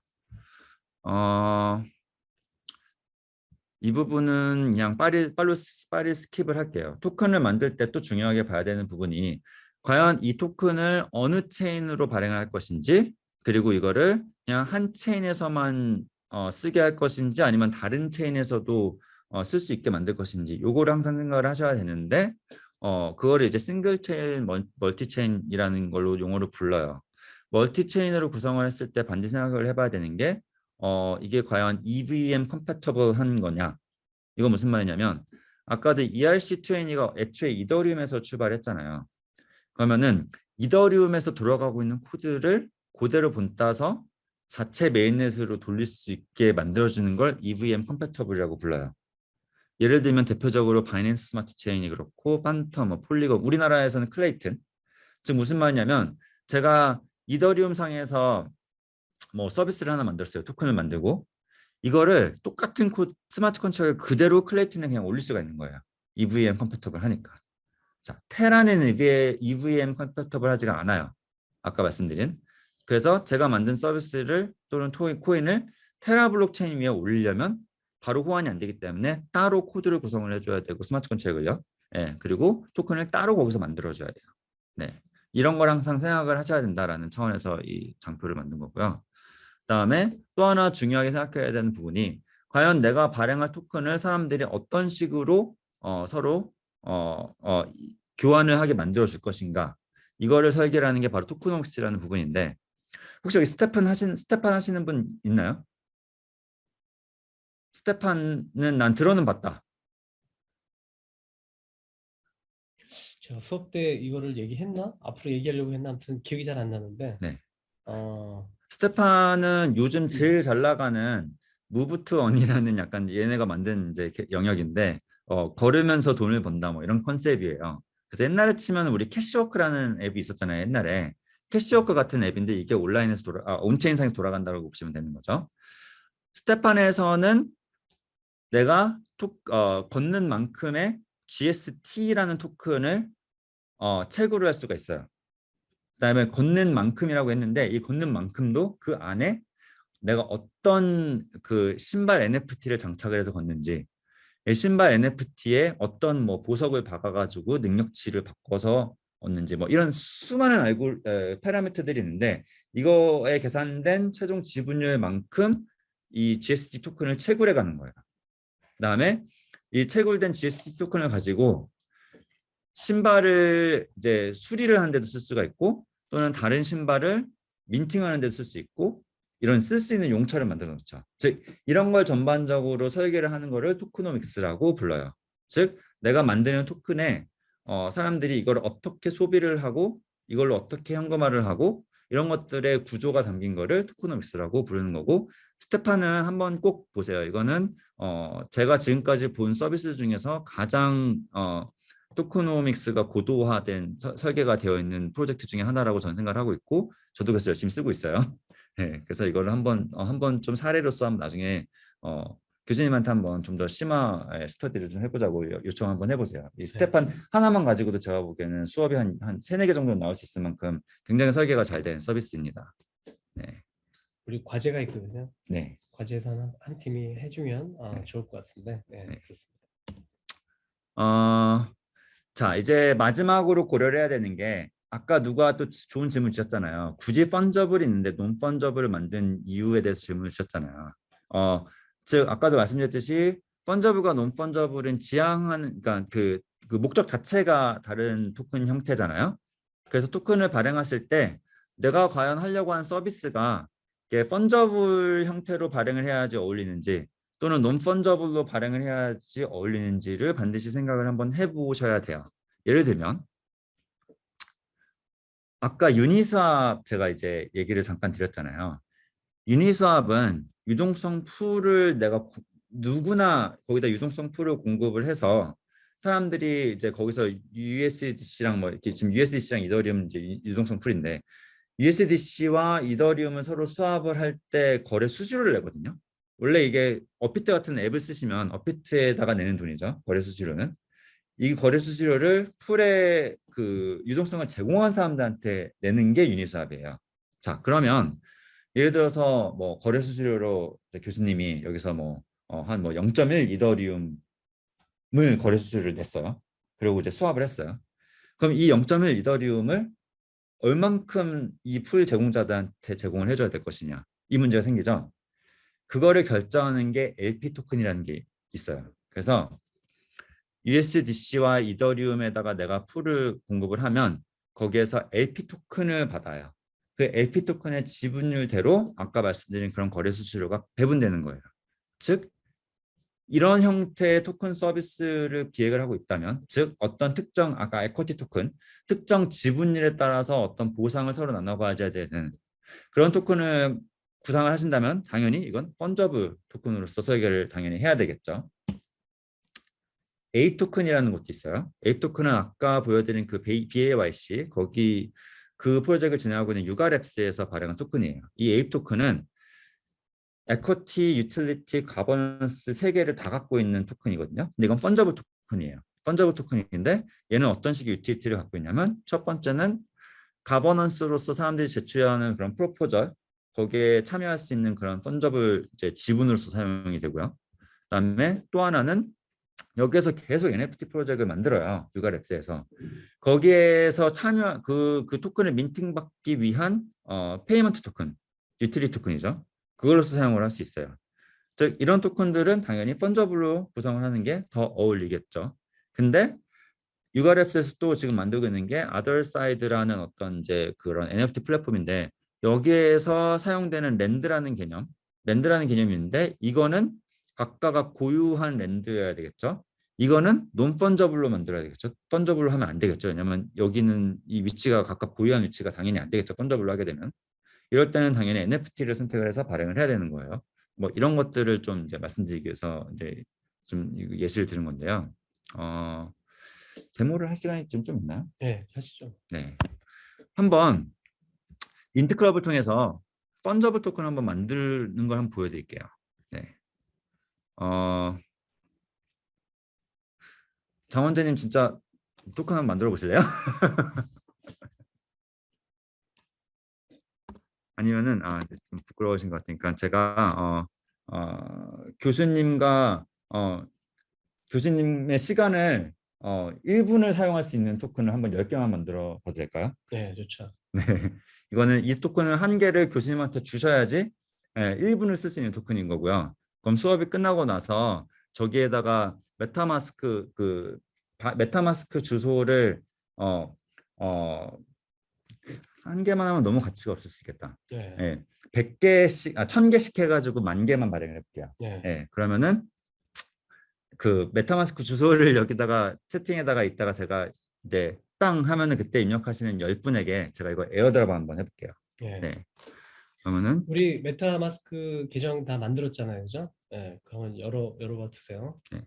이 부분은 그냥 빨리 스킵을 할게요. 토큰을 만들 때 또 중요하게 봐야 되는 부분이, 과연 이 토큰을 어느 체인으로 발행할 것인지, 그리고 이거를 그냥 한 체인에서만 쓰게 할 것인지, 아니면 다른 체인에서도 쓸 수 있게 만들 것인지, 요거를 항상 생각을 하셔야 되는데, 그거를 이제 싱글 체인, 멀티 체인이라는 걸로 용어를 불러요. 멀티 체인으로 구성을 했을 때 반드시 생각을 해봐야 되는 게, 이게 과연 EVM 컴패터블한 거냐? 이거 무슨 말이냐면, 아까도 ERC20가 애초에 이더리움에서 출발했잖아요. 그러면은 이더리움에서 돌아가고 있는 코드를 그대로 본따서 자체 메인넷으로 돌릴 수 있게 만들어주는 걸 EVM 컴패터블이라고 불러요. 예를 들면 대표적으로 바이낸스 스마트 체인이 그렇고, 판텀, 폴리곤, 우리나라에서는 클레이튼. 즉 무슨 말이냐면, 제가 이더리움 상에서 뭐 서비스를 하나 만들었어요. 토큰을 만들고, 이거를 똑같은 스마트 컨트롤 그대로 클레이튼에 그냥 올릴 수가 있는 거예요. EVM 컴패터블 하니까. 자, 테라는 EVM 컴패터블 하지가 않아요. 아까 말씀드린. 그래서 제가 만든 서비스를 또는 코인을 테라 블록체인 위에 올리려면 바로 호환이 안 되기 때문에 따로 코드를 구성을 해줘야 되고, 스마트 컨트롤을요. 그리고 토큰을 따로 거기서 만들어줘야 돼요. 네, 이런 걸 항상 생각을 하셔야 된다라는 차원에서 이 장표를 만든 거고요. 그다음에 또 하나 중요하게 생각해야 되는 부분이, 과연 내가 발행할 토큰을 사람들이 어떤 식으로 서로 교환을 하게 만들어 줄 것인가, 이거를 설계하는 게 바로 토크노믹스라는 부분인데, 혹시 여기 스테판 하시는 분 있나요? 스테판은 난 들어는 봤다. 제가 수업 때 이거를 얘기했나? 앞으로 얘기하려고 했나? 아무튼 기억이 잘 안 나는데. 네. 어, 스테판은 요즘 제일 잘 나가는 무브 투 언이라는 약간 얘네가 만든 이제 영역인데, 걸으면서 돈을 번다 뭐 이런 컨셉이에요. 그래서 옛날에 치면 우리 캐시워크라는 앱이 있었잖아요. 옛날에 캐시워크 같은 앱인데, 이게 온체인상에서 돌아간다고 보시면 되는 거죠. 스테판에서는 내가 걷는 만큼의 GST라는 토큰을 채굴을 할 수가 있어요. 그다음에 걷는 만큼이라고 했는데 이 걷는 만큼도 그 안에 내가 어떤 그 신발 NFT를 장착을 해서 걷는지, 이 신발 NFT에 어떤 뭐 보석을 박아가지고 능력치를 바꿔서 얻는지, 뭐 이런 수많은 파라미터들이 있는데 이거에 계산된 최종 지분율만큼 이 GST 토큰을 채굴해 가는 거예요. 그다음에 이 채굴된 GST 토큰을 가지고 신발을 이제 수리를 하는 데도 쓸 수가 있고, 또는 다른 신발을 민팅하는 데도 쓸 수 있고, 이런 쓸 수 있는 용처를 만들어 놓죠. 즉 이런 걸 전반적으로 설계를 하는 거를 토크노믹스라고 불러요. 즉 내가 만드는 토큰에 사람들이 이걸 어떻게 소비를 하고 이걸로 어떻게 현금화를 하고 이런 것들의 구조가 담긴 거를 토크노믹스라고 부르는 거고, 스테파는 한번 꼭 보세요. 이거는 제가 지금까지 본 서비스 중에서 가장 토크노믹스가 고도화된 설계가 되어 있는 프로젝트 중에 하나라고 저는 생각을 하고 있고, 저도 그래서 열심히 쓰고 있어요. 네, 그래서 이거를 한번 좀 사례로서 한번 나중에 교수님한테 한번 좀 더 심화 스터디를 좀 해보자고 요청 한번 해보세요. 이 스테판 하나만 가지고도 제가 보기에는 수업이 한 3-4개 정도 나올 수 있을 만큼 굉장히 설계가 잘 된 서비스입니다. 네. 우리 과제가 있거든요. 네. 과제에서 한 팀이 해주면 네. 좋을 것 같은데. 네, 네. 그렇습니다. 자, 이제 마지막으로 고려를 해야 되는 게, 아까 누가 또 좋은 질문 주셨잖아요. 굳이 펀저블이 있는데 논 펀저블을 만든 이유에 대해서 질문을 주셨잖아요. 즉 아까도 말씀드렸듯이 펀저블과 논 펀저블은 지향하는, 그러니까 그 목적 자체가 다른 토큰 형태잖아요. 그래서 토큰을 발행했을 때 내가 과연 하려고 하는 서비스가 이게 펀저블 형태로 발행을 해야지 어울리는지, 또는 논펀저블로 발행을 해야지 어울리는지를 반드시 생각을 한번 해보셔야 돼요. 예를 들면 아까 유니스왑 제가 이제 얘기를 잠깐 드렸잖아요. 유니스왑은 유동성 풀을 내가 누구나 거기다 유동성 풀을 공급을 해서 사람들이 이제 거기서 USDC랑 뭐 이렇게, 지금 USDC랑 이더리움 이제 유동성 풀인데 USDC와 이더리움을 서로 스왑을 할 때 거래 수수료를 내거든요. 원래 이게 어피트 같은 앱을 쓰시면 어피트에다가 내는 돈이죠. 거래 수수료는. 이 거래 수수료를 풀의 그 유동성을 제공한 사람들한테 내는 게 유니스왑이에요. 자, 그러면 예를 들어서 뭐 거래 수수료로 교수님이 여기서 한 0.1 이더리움을 거래 수수료를 냈어요. 그리고 이제 수합을 했어요. 그럼 이 0.1 이더리움을 얼만큼 이 풀 제공자들한테 제공을 해줘야 될 것이냐, 이 문제가 생기죠. 그거를 결정하는 게 LP 토큰이라는 게 있어요. 그래서 USDC와 이더리움에다가 내가 풀을 공급을 하면 거기에서 LP 토큰을 받아요. 그 LP 토큰의 지분율대로 아까 말씀드린 그런 거래 수수료가 배분되는 거예요. 즉 이런 형태의 토큰 서비스를 기획을 하고 있다면, 즉 어떤 특정, 아까 에쿼티 토큰, 특정 지분율에 따라서 어떤 보상을 서로 나눠가야 되는 그런 토큰을 구상을 하신다면 당연히 이건 펀저블 토큰으로서 설계를 당연히 해야 되겠죠. A 토큰이라는 것도 있어요. A 토큰은 아까 보여드린 그 BAYC, 거기 그 프로젝트를 진행하고 있는 유가랩스에서 발행한 토큰이에요. 이 A 토큰은 에쿼티, 유틸리티, 가버넌스 세 개를 다 갖고 있는 토큰이거든요. 근데 이건 펀저블 토큰이에요. 펀저블 토큰인데 얘는 어떤 식의 유틸리티를 갖고 있냐면, 첫 번째는 가버넌스로서 사람들이 제출하는 그런 프로포절, 거기에 참여할 수 있는 그런 펀저블 이제 지분으로서 사용이 되고요. 그다음에 또 하나는 여기에서 계속 NFT 프로젝트를 만들어요. 유가랩스에서. 거기에서 참여 그 토큰을 민팅 받기 위한 페이먼트 토큰, 유틸리티 토큰이죠. 그걸로서 사용을 할 수 있어요. 즉 이런 토큰들은 당연히 펀저블로 구성을 하는 게 더 어울리겠죠. 근데 유가랩스에서 또 지금 만들고 있는 게 아더사이드라는 어떤 이제 그런 NFT 플랫폼인데, 여기에서 사용되는 랜드라는 개념이 있는데, 이거는 각각가 고유한 랜드여야 되겠죠. 이거는 논 펀저블로 만들어야 되겠죠. 펀저블로 하면 안 되겠죠. 왜냐하면 여기는 이 위치가 각각 고유한 위치가 당연히 안 되겠죠. 펀저블로 하게 되면. 이럴 때는 당연히 NFT를 선택을 해서 발행을 해야 되는 거예요. 뭐 이런 것들을 좀 이제 말씀드리기 위해서 이제 좀 예시를 드린 건데요. 데모를 할 시간이 좀 있나요? 네, 하시죠. 네. 한번 인트클럽을 통해서 펀저블 토큰 한번 만드는 걸 한번 보여드릴게요. 네. 장원재님 진짜 토큰 한번 만들어 보실래요? 아니면은 이제 좀 부끄러우신 것 같으니까 제가 교수님과 교수님의 시간을 1분을 사용할 수 있는 토큰을 한번 10개만 만들어 봐도 될까요? 네, 좋죠. 네. 이거는 이 토큰은 한 개를 교수님한테 주셔야지 1분을 쓸 수 있는 토큰인 거고요. 그럼 수업이 끝나고 나서 저기에다가 메타마스크 주소를 어, 어, 한 개만 하면 너무 가치가 없을 수 있겠다. 네. 예. 100개씩 1000개씩 해가지고 10,000개만 발행을 해볼게요. 네. 예. 그러면은 그 메타마스크 주소를 여기다가 채팅에다가 있다가 제가 이제 땅 하면은 그때 입력하시는 10분에게 제가 이거 에어드랍 한번 해볼게요. 네. 네. 그러면은 우리 메타마스크 계정 다 만들었잖아요, 그죠? 네, 그러면 열어봐 주세요. 네.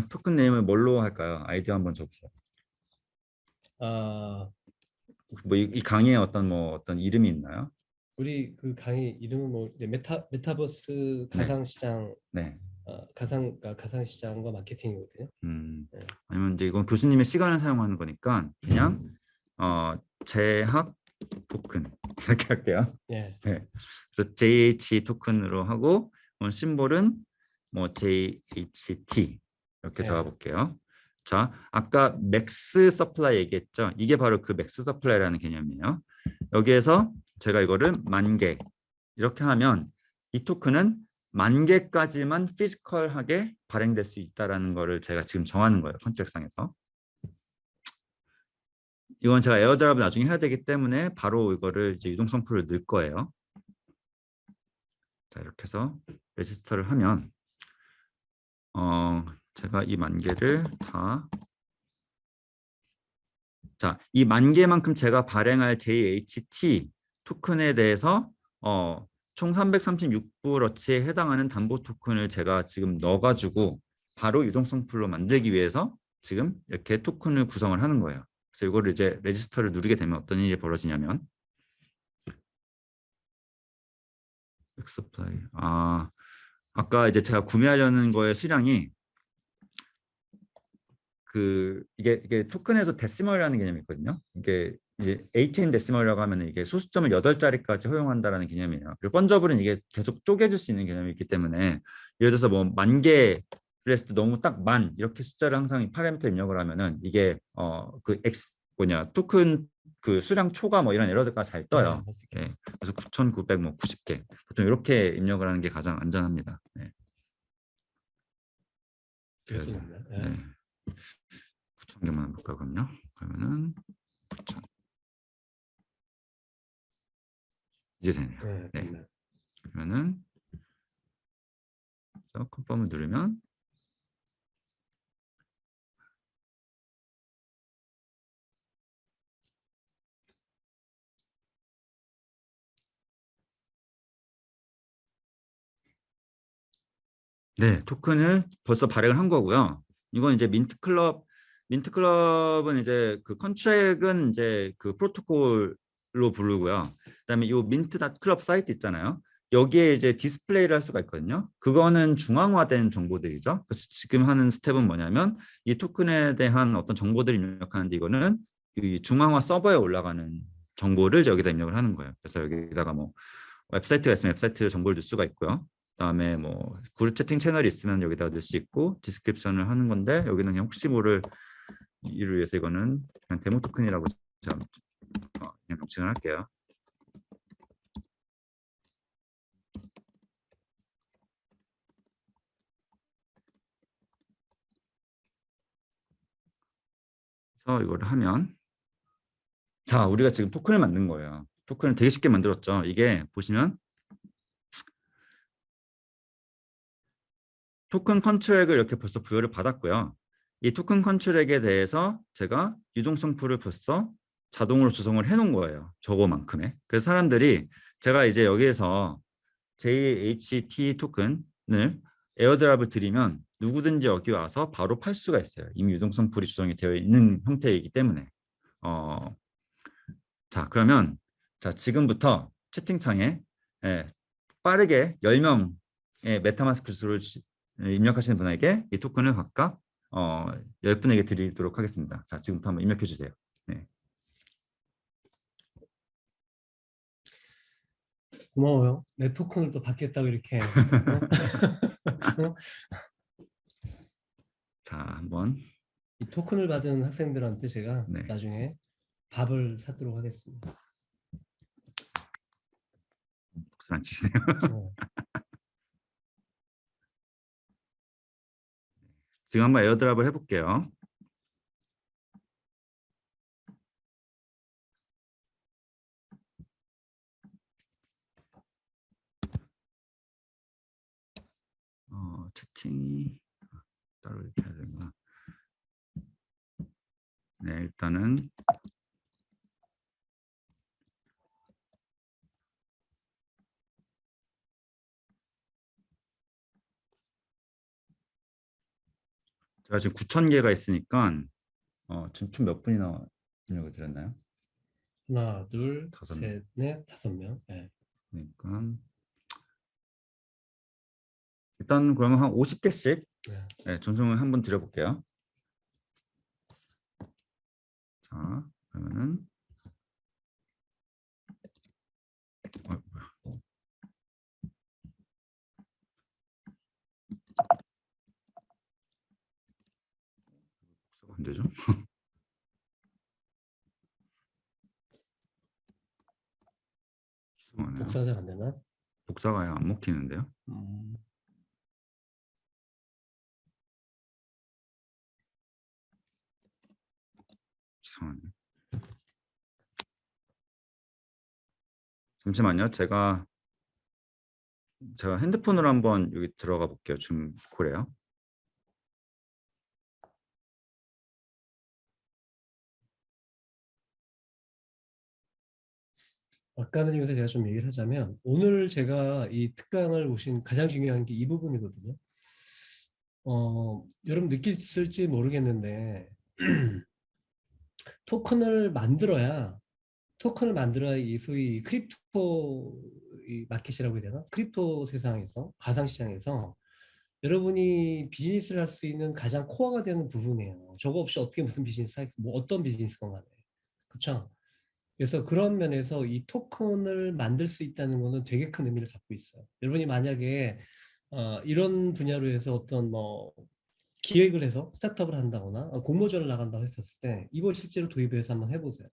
토큰 네임을 뭘로 할까요? 아이디어 한번 줘보세요. 뭐 이 강의에 어떤 이름이 있나요? 우리 그 강의 이름은 뭐 이제 메타버스 가상시장, 네. 가상시장과 마케팅이거든요. 네. 아니면 이제 이건 교수님의 시간을 사용하는 거니까 그냥 재학 토큰 이렇게 할게요. 네. 네. 그래서 JH 토큰으로 하고 심볼은 뭐 JHT 이렇게 적어볼게요. 자, 아까 맥스 서플라이 얘기했죠. 이게 바로 그 맥스 서플라이라는 개념이에요. 여기에서 제가 이거를 10,000개 이렇게 하면 이 토큰은 10,000개까지만 피지컬하게 발행될 수 있다라는 거를 제가 지금 정하는 거예요. 컨트랙상에서. 이건 제가 에어드랍을 나중에 해야 되기 때문에 바로 이거를 이제 유동성 풀을 넣을 거예요. 자, 이렇게 해서 레지스터를 하면 제가 이 10,000개를 다 자, 이 10,000개만큼 제가 발행할 JHT 토큰에 대해서 총 336불어치에 해당하는 담보 토큰을 제가 지금 넣어가지고 바로 유동성 풀로 만들기 위해서 지금 이렇게 토큰을 구성을 하는 거예요. 그래서 이거를 이제 레지스터를 누르게 되면 어떤 일이 벌어지냐면 엑스플라이 아까 이제 제가 구매하려는 거의 수량이 이게 토큰에서 데시멀이라는 개념이 있거든요. 이게 이제 18 데시멀이라고 하면 이게 소수점을 8자리까지 허용한다라는 개념이에요. 그리고 펀저블은 이게 계속 쪼개질 수 있는 개념이 있기 때문에 예를 들어서 뭐 10,000개 했을 때 너무 딱 10,000 이렇게 숫자를 항상 이 파라미터 입력을 하면은 이게 토큰 그 수량 초과 뭐 이런 에러가 잘 떠요. 네. 그래서 9,990개 보통 이렇게 입력을 하는 게 가장 안전합니다. 네. 네. 9,000개만 해볼까요? 그럼요. 그러면은 9,000. 이제 되네요. 네. 그러면은 컨펌을 누르면 네, 토큰을 벌써 발행을 한 거고요. 이건 이제 민트클럽은 이제 그 컨트랙은 이제 그 프로토콜로 부르고요. 그다음에 이 민트.클럽 사이트 있잖아요. 여기에 이제 디스플레이를 할 수가 있거든요. 그거는 중앙화된 정보들이죠. 그래서 지금 하는 스텝은 뭐냐면 이 토큰에 대한 어떤 정보들을 입력하는데 이거는 이 중앙화 서버에 올라가는 정보를 여기다 입력을 하는 거예요. 그래서 여기다가 뭐 웹사이트가 있으면 웹사이트 정보를 넣을 수가 있고요. 그다음에 뭐 그룹 채팅 채널이 있으면 여기다가 넣을 수 있고 디스크립션을 하는 건데 여기는 그냥 혹시 모를 이를 위해서 이거는 그냥 데모 토큰이라고 제가 그냥 명칭을 할게요. 그래서 이거를 하면 자, 우리가 지금 토큰을 만든 거예요. 토큰을 되게 쉽게 만들었죠. 이게 보시면 토큰 컨트랙을 이렇게 벌써 부여를 받았고요. 이 토큰 컨트랙에 대해서 제가 유동성 풀을 벌써 자동으로 조성을 해놓은 거예요. 저거만큼의. 그래서 사람들이 제가 이제 여기에서 JHT 토큰을 에어드랍을 드리면 누구든지 여기 와서 바로 팔 수가 있어요. 이미 유동성 풀이 조성이 되어 있는 형태이기 때문에. 자, 그러면 자 지금부터 채팅창에 빠르게 10명의 메타마스크 주소를 입력하시는 분에게 이 토큰을 각각 10분에게 드리도록 하겠습니다. 자, 지금부터 한번 입력해 주세요. 네. 고마워요. 내 토큰을 또 받겠다고 이렇게. 어? 자, 한번. 이 토큰을 받은 학생들한테 제가 네. 나중에 밥을 사도록 하겠습니다. 박수를 안 치시네요. 어. 지금 한번 에어드랍을 해볼게요. 채팅이 따로 이렇게 해야 되나? 네, 일단은 제가 지금 9,000개가 있으니까 지금 총 몇 분이나 입력을 드렸나요? 하나, 둘, 다섯 셋, 넷, 5명. 네. 그러니까 일단 그러면 한 50개씩 네. 전송을 한번 드려볼게요. 자, 그러면은 뭐야. 안 되죠? 죄송하네요. 복사가 잘 안 되나? 복사가 아예 안 먹히는데요. 죄송하네요. 잠시만요. 제가 핸드폰으로 한번 여기 들어가 볼게요. 줌 콜에요. 아까는 요새 제가 좀 얘기를 하자면 오늘 제가 이 특강을 보신 가장 중요한 게 이 부분이거든요. 여러분 느끼실지 모르겠는데 토큰을 만들어야 이 소위 크립토 이 마켓이라고 해야 되나? 크립토 세상에서 가상시장에서 여러분이 비즈니스를 할 수 있는 가장 코어가 되는 부분이에요. 저거 없이 어떻게 무슨 비즈니스 뭐 어떤 비즈니스건 간에. 그렇죠? 그래서 그런 면에서 이 토큰을 만들 수 있다는 것은 되게 큰 의미를 갖고 있어요. 여러분이 만약에 이런 분야로 해서 어떤 뭐 기획을 해서 스타트업을 한다거나 공모전을 나간다고 했었을 때 이걸 실제로 도입해서 한번 해보세요.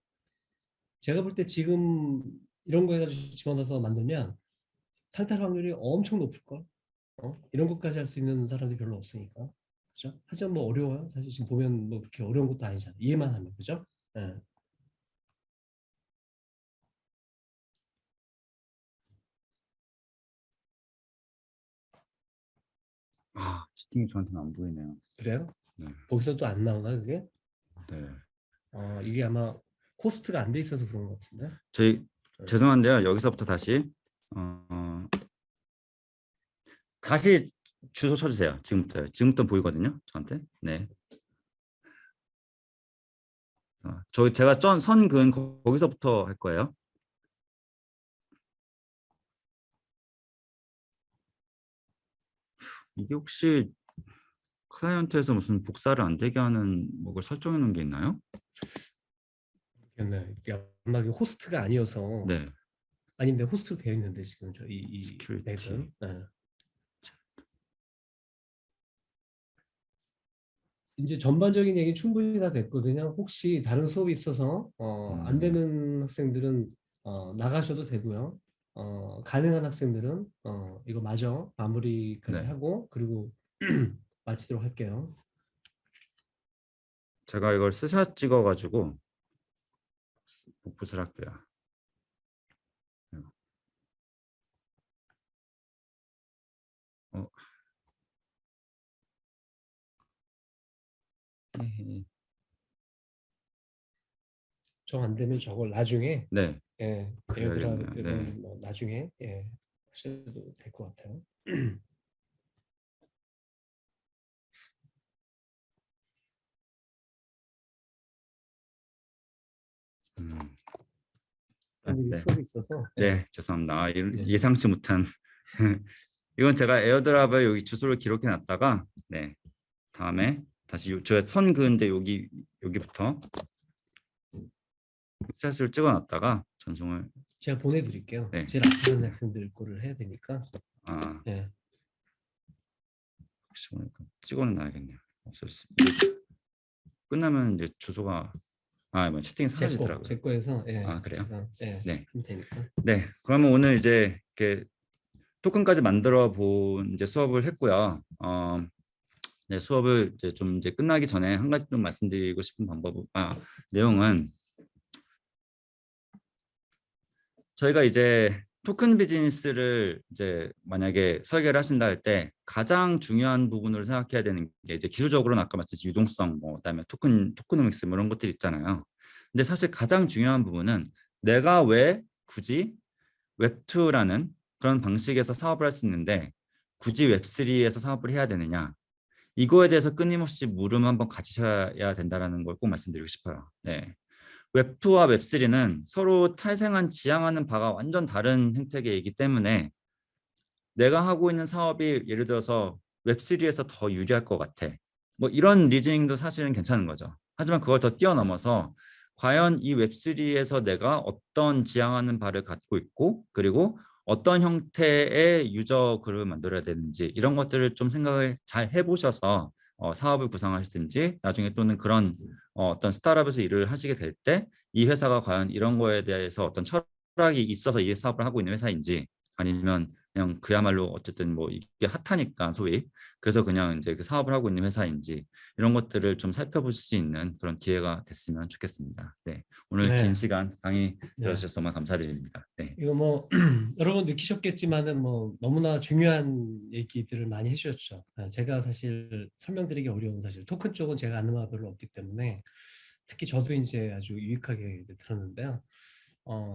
제가 볼 때 지금 이런 거 해가지고 집어넣어서 만들면 상탈 확률이 엄청 높을걸? 이런 것까지 할 수 있는 사람이 별로 없으니까. 그죠? 하지만 뭐 어려워요. 사실 지금 보면 뭐 그렇게 어려운 것도 아니잖아요. 이해만 하면. 그죠? 예. 채팅이 저한테는 안 보이네요. 그래요? 네. 거기서 또 안 나오나 그게? 네. 이게 아마 호스트가 안 돼 있어서 그런 것 같은데. 죄송한데요. 여기서부터 다시 다시 주소 쳐주세요. 지금부터 보이거든요. 저한테. 네. 제가 선 그은 거기서부터 할 거예요. 이게 혹시 클라이언트에서 무슨 복사를 안 되게 하는 뭐를 설정해 놓은 게 있나요? 네. 아마 이게 호스트가 아니어서. 네. 아닌데 호스트 되어 있는데 지금 이 시큐리티. 앱은. 네. 이제 전반적인 얘기 충분히 다 됐거든요. 혹시 다른 수업이 있어서 안 되는 학생들은 나가셔도 되고요. 가능한 학생들은 이거 마저 마무리까지 네. 하고 그리고 마치도록 할게요. 제가 이걸 스샷 찍어가지고 복붙을 할게요. 정 안 되면 저걸 나중에 네. 에어드랍 그래야겠네요. 네. 뭐 나중에 하셔도 될 것 같아요. 네. 수업이 있어서. 네, 죄송합니다. 네. 예상치 못한 이건 제가 에어드랍에 여기 주소를 기록해 놨다가 다음에 다시 제가 선 그은데 여기부터 샷을 찍어놨다가 전송을 제가 보내드릴게요. 네. 제일 앞에 있는 학생들 거를 해야 되니까. 아 네. 혹시 모르니까 찍어는 놔야겠네요. 없어졌어. 이게 끝나면 이제 주소가 뭐 채팅이 사라지더라고요. 제 거에서 아 그래요? 제가, 네. 하면 되니까. 네. 그러면 오늘 이제 이렇게 토큰까지 만들어 본 이제 수업을 했고요. 네, 수업을 이제 좀 이제 끝나기 전에 한 가지 좀 말씀드리고 싶은 내용은 저희가 이제 토큰 비즈니스를 이제 만약에 설계를 하신다 할 때 가장 중요한 부분으로 생각해야 되는 게 이제 기술적으로는 아까 말씀드린 유동성, 그다음에 토크노믹스 이런 것들 있잖아요. 근데 사실 가장 중요한 부분은 내가 왜 굳이 웹2라는 그런 방식에서 사업을 할 수 있는데 굳이 웹3에서 사업을 해야 되느냐, 이거에 대해서 끊임없이 물음 한번 가지셔야 된다는 걸 꼭 말씀드리고 싶어요. 네. 웹2와 웹3는 서로 탈생한 지향하는 바가 완전 다른 생태계이기 때문에 내가 하고 있는 사업이 예를 들어서 웹3에서 더 유리할 것 같아. 뭐 이런 리즈닝도 사실은 괜찮은 거죠. 하지만 그걸 더 뛰어넘어서 과연 이 웹3에서 내가 어떤 지향하는 바를 갖고 있고 그리고 어떤 형태의 유저 그룹을 만들어야 되는지 이런 것들을 좀 생각을 잘 해보셔서 사업을 구상하시든지 나중에 또는 그런 어떤 스타트업에서 일을 하시게 될 때 이 회사가 과연 이런 거에 대해서 어떤 철학이 있어서 이 사업을 하고 있는 회사인지 아니면 그냥 그야말로 어쨌든 뭐 이게 핫하니까 소위 그래서 그냥 이제 그 사업을 하고 있는 회사인지 이런 것들을 좀 살펴보실 수 있는 그런 기회가 됐으면 좋겠습니다. 네, 오늘 긴 네. 시간 강의 네. 들어주셔서 정말 감사드립니다. 네. 이거 뭐 여러분 느끼셨겠지만은 뭐 너무나 중요한 얘기들을 많이 해주셨죠. 제가 사실 설명드리기 어려운 사실 토큰 쪽은 제가 아는 바가 별로 없기 때문에 특히 저도 이제 아주 유익하게 들었는데요.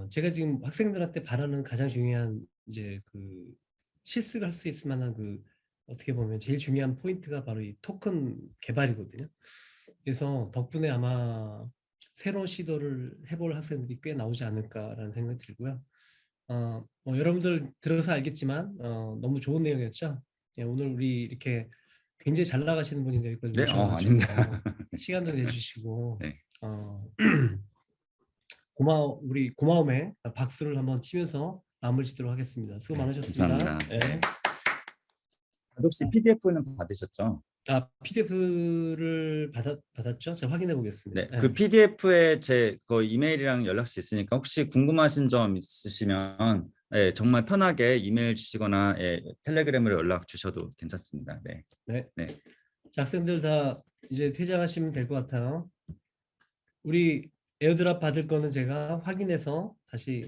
제가 지금 학생들한테 바라는 가장 중요한 이제 그 실습을 할 수 있을 만한 그 어떻게 보면 제일 중요한 포인트가 바로 이 토큰 개발이거든요. 그래서 덕분에 아마 새로운 시도를 해볼 학생들이 꽤 나오지 않을까라는 생각이 들고요. 여러분들 들어서 알겠지만 너무 좋은 내용이었죠. 예, 오늘 우리 이렇게 굉장히 잘 나가시는 분인데 여기까지 네, 오셔가지고 아닙니다. 시간도 내주시고 네. 우리 고마움에 박수를 한번 치면서 마무리 짓도록 하겠습니다. 수고 네, 많으셨습니다. 감사합니다. 네. 혹시 PDF는 받으셨죠? PDF를 받았죠? 제가 확인해 보겠습니다. 네, 그 PDF에 제 그 이메일이랑 연락처 있으니까 혹시 궁금하신 점 있으시면 정말 편하게 이메일 주시거나 텔레그램으로 연락 주셔도 괜찮습니다. 네. 네. 네. 자, 학생들 다 이제 퇴장하시면 될 것 같아요. 우리 에어드랍 받을 거는 제가 확인해서 다시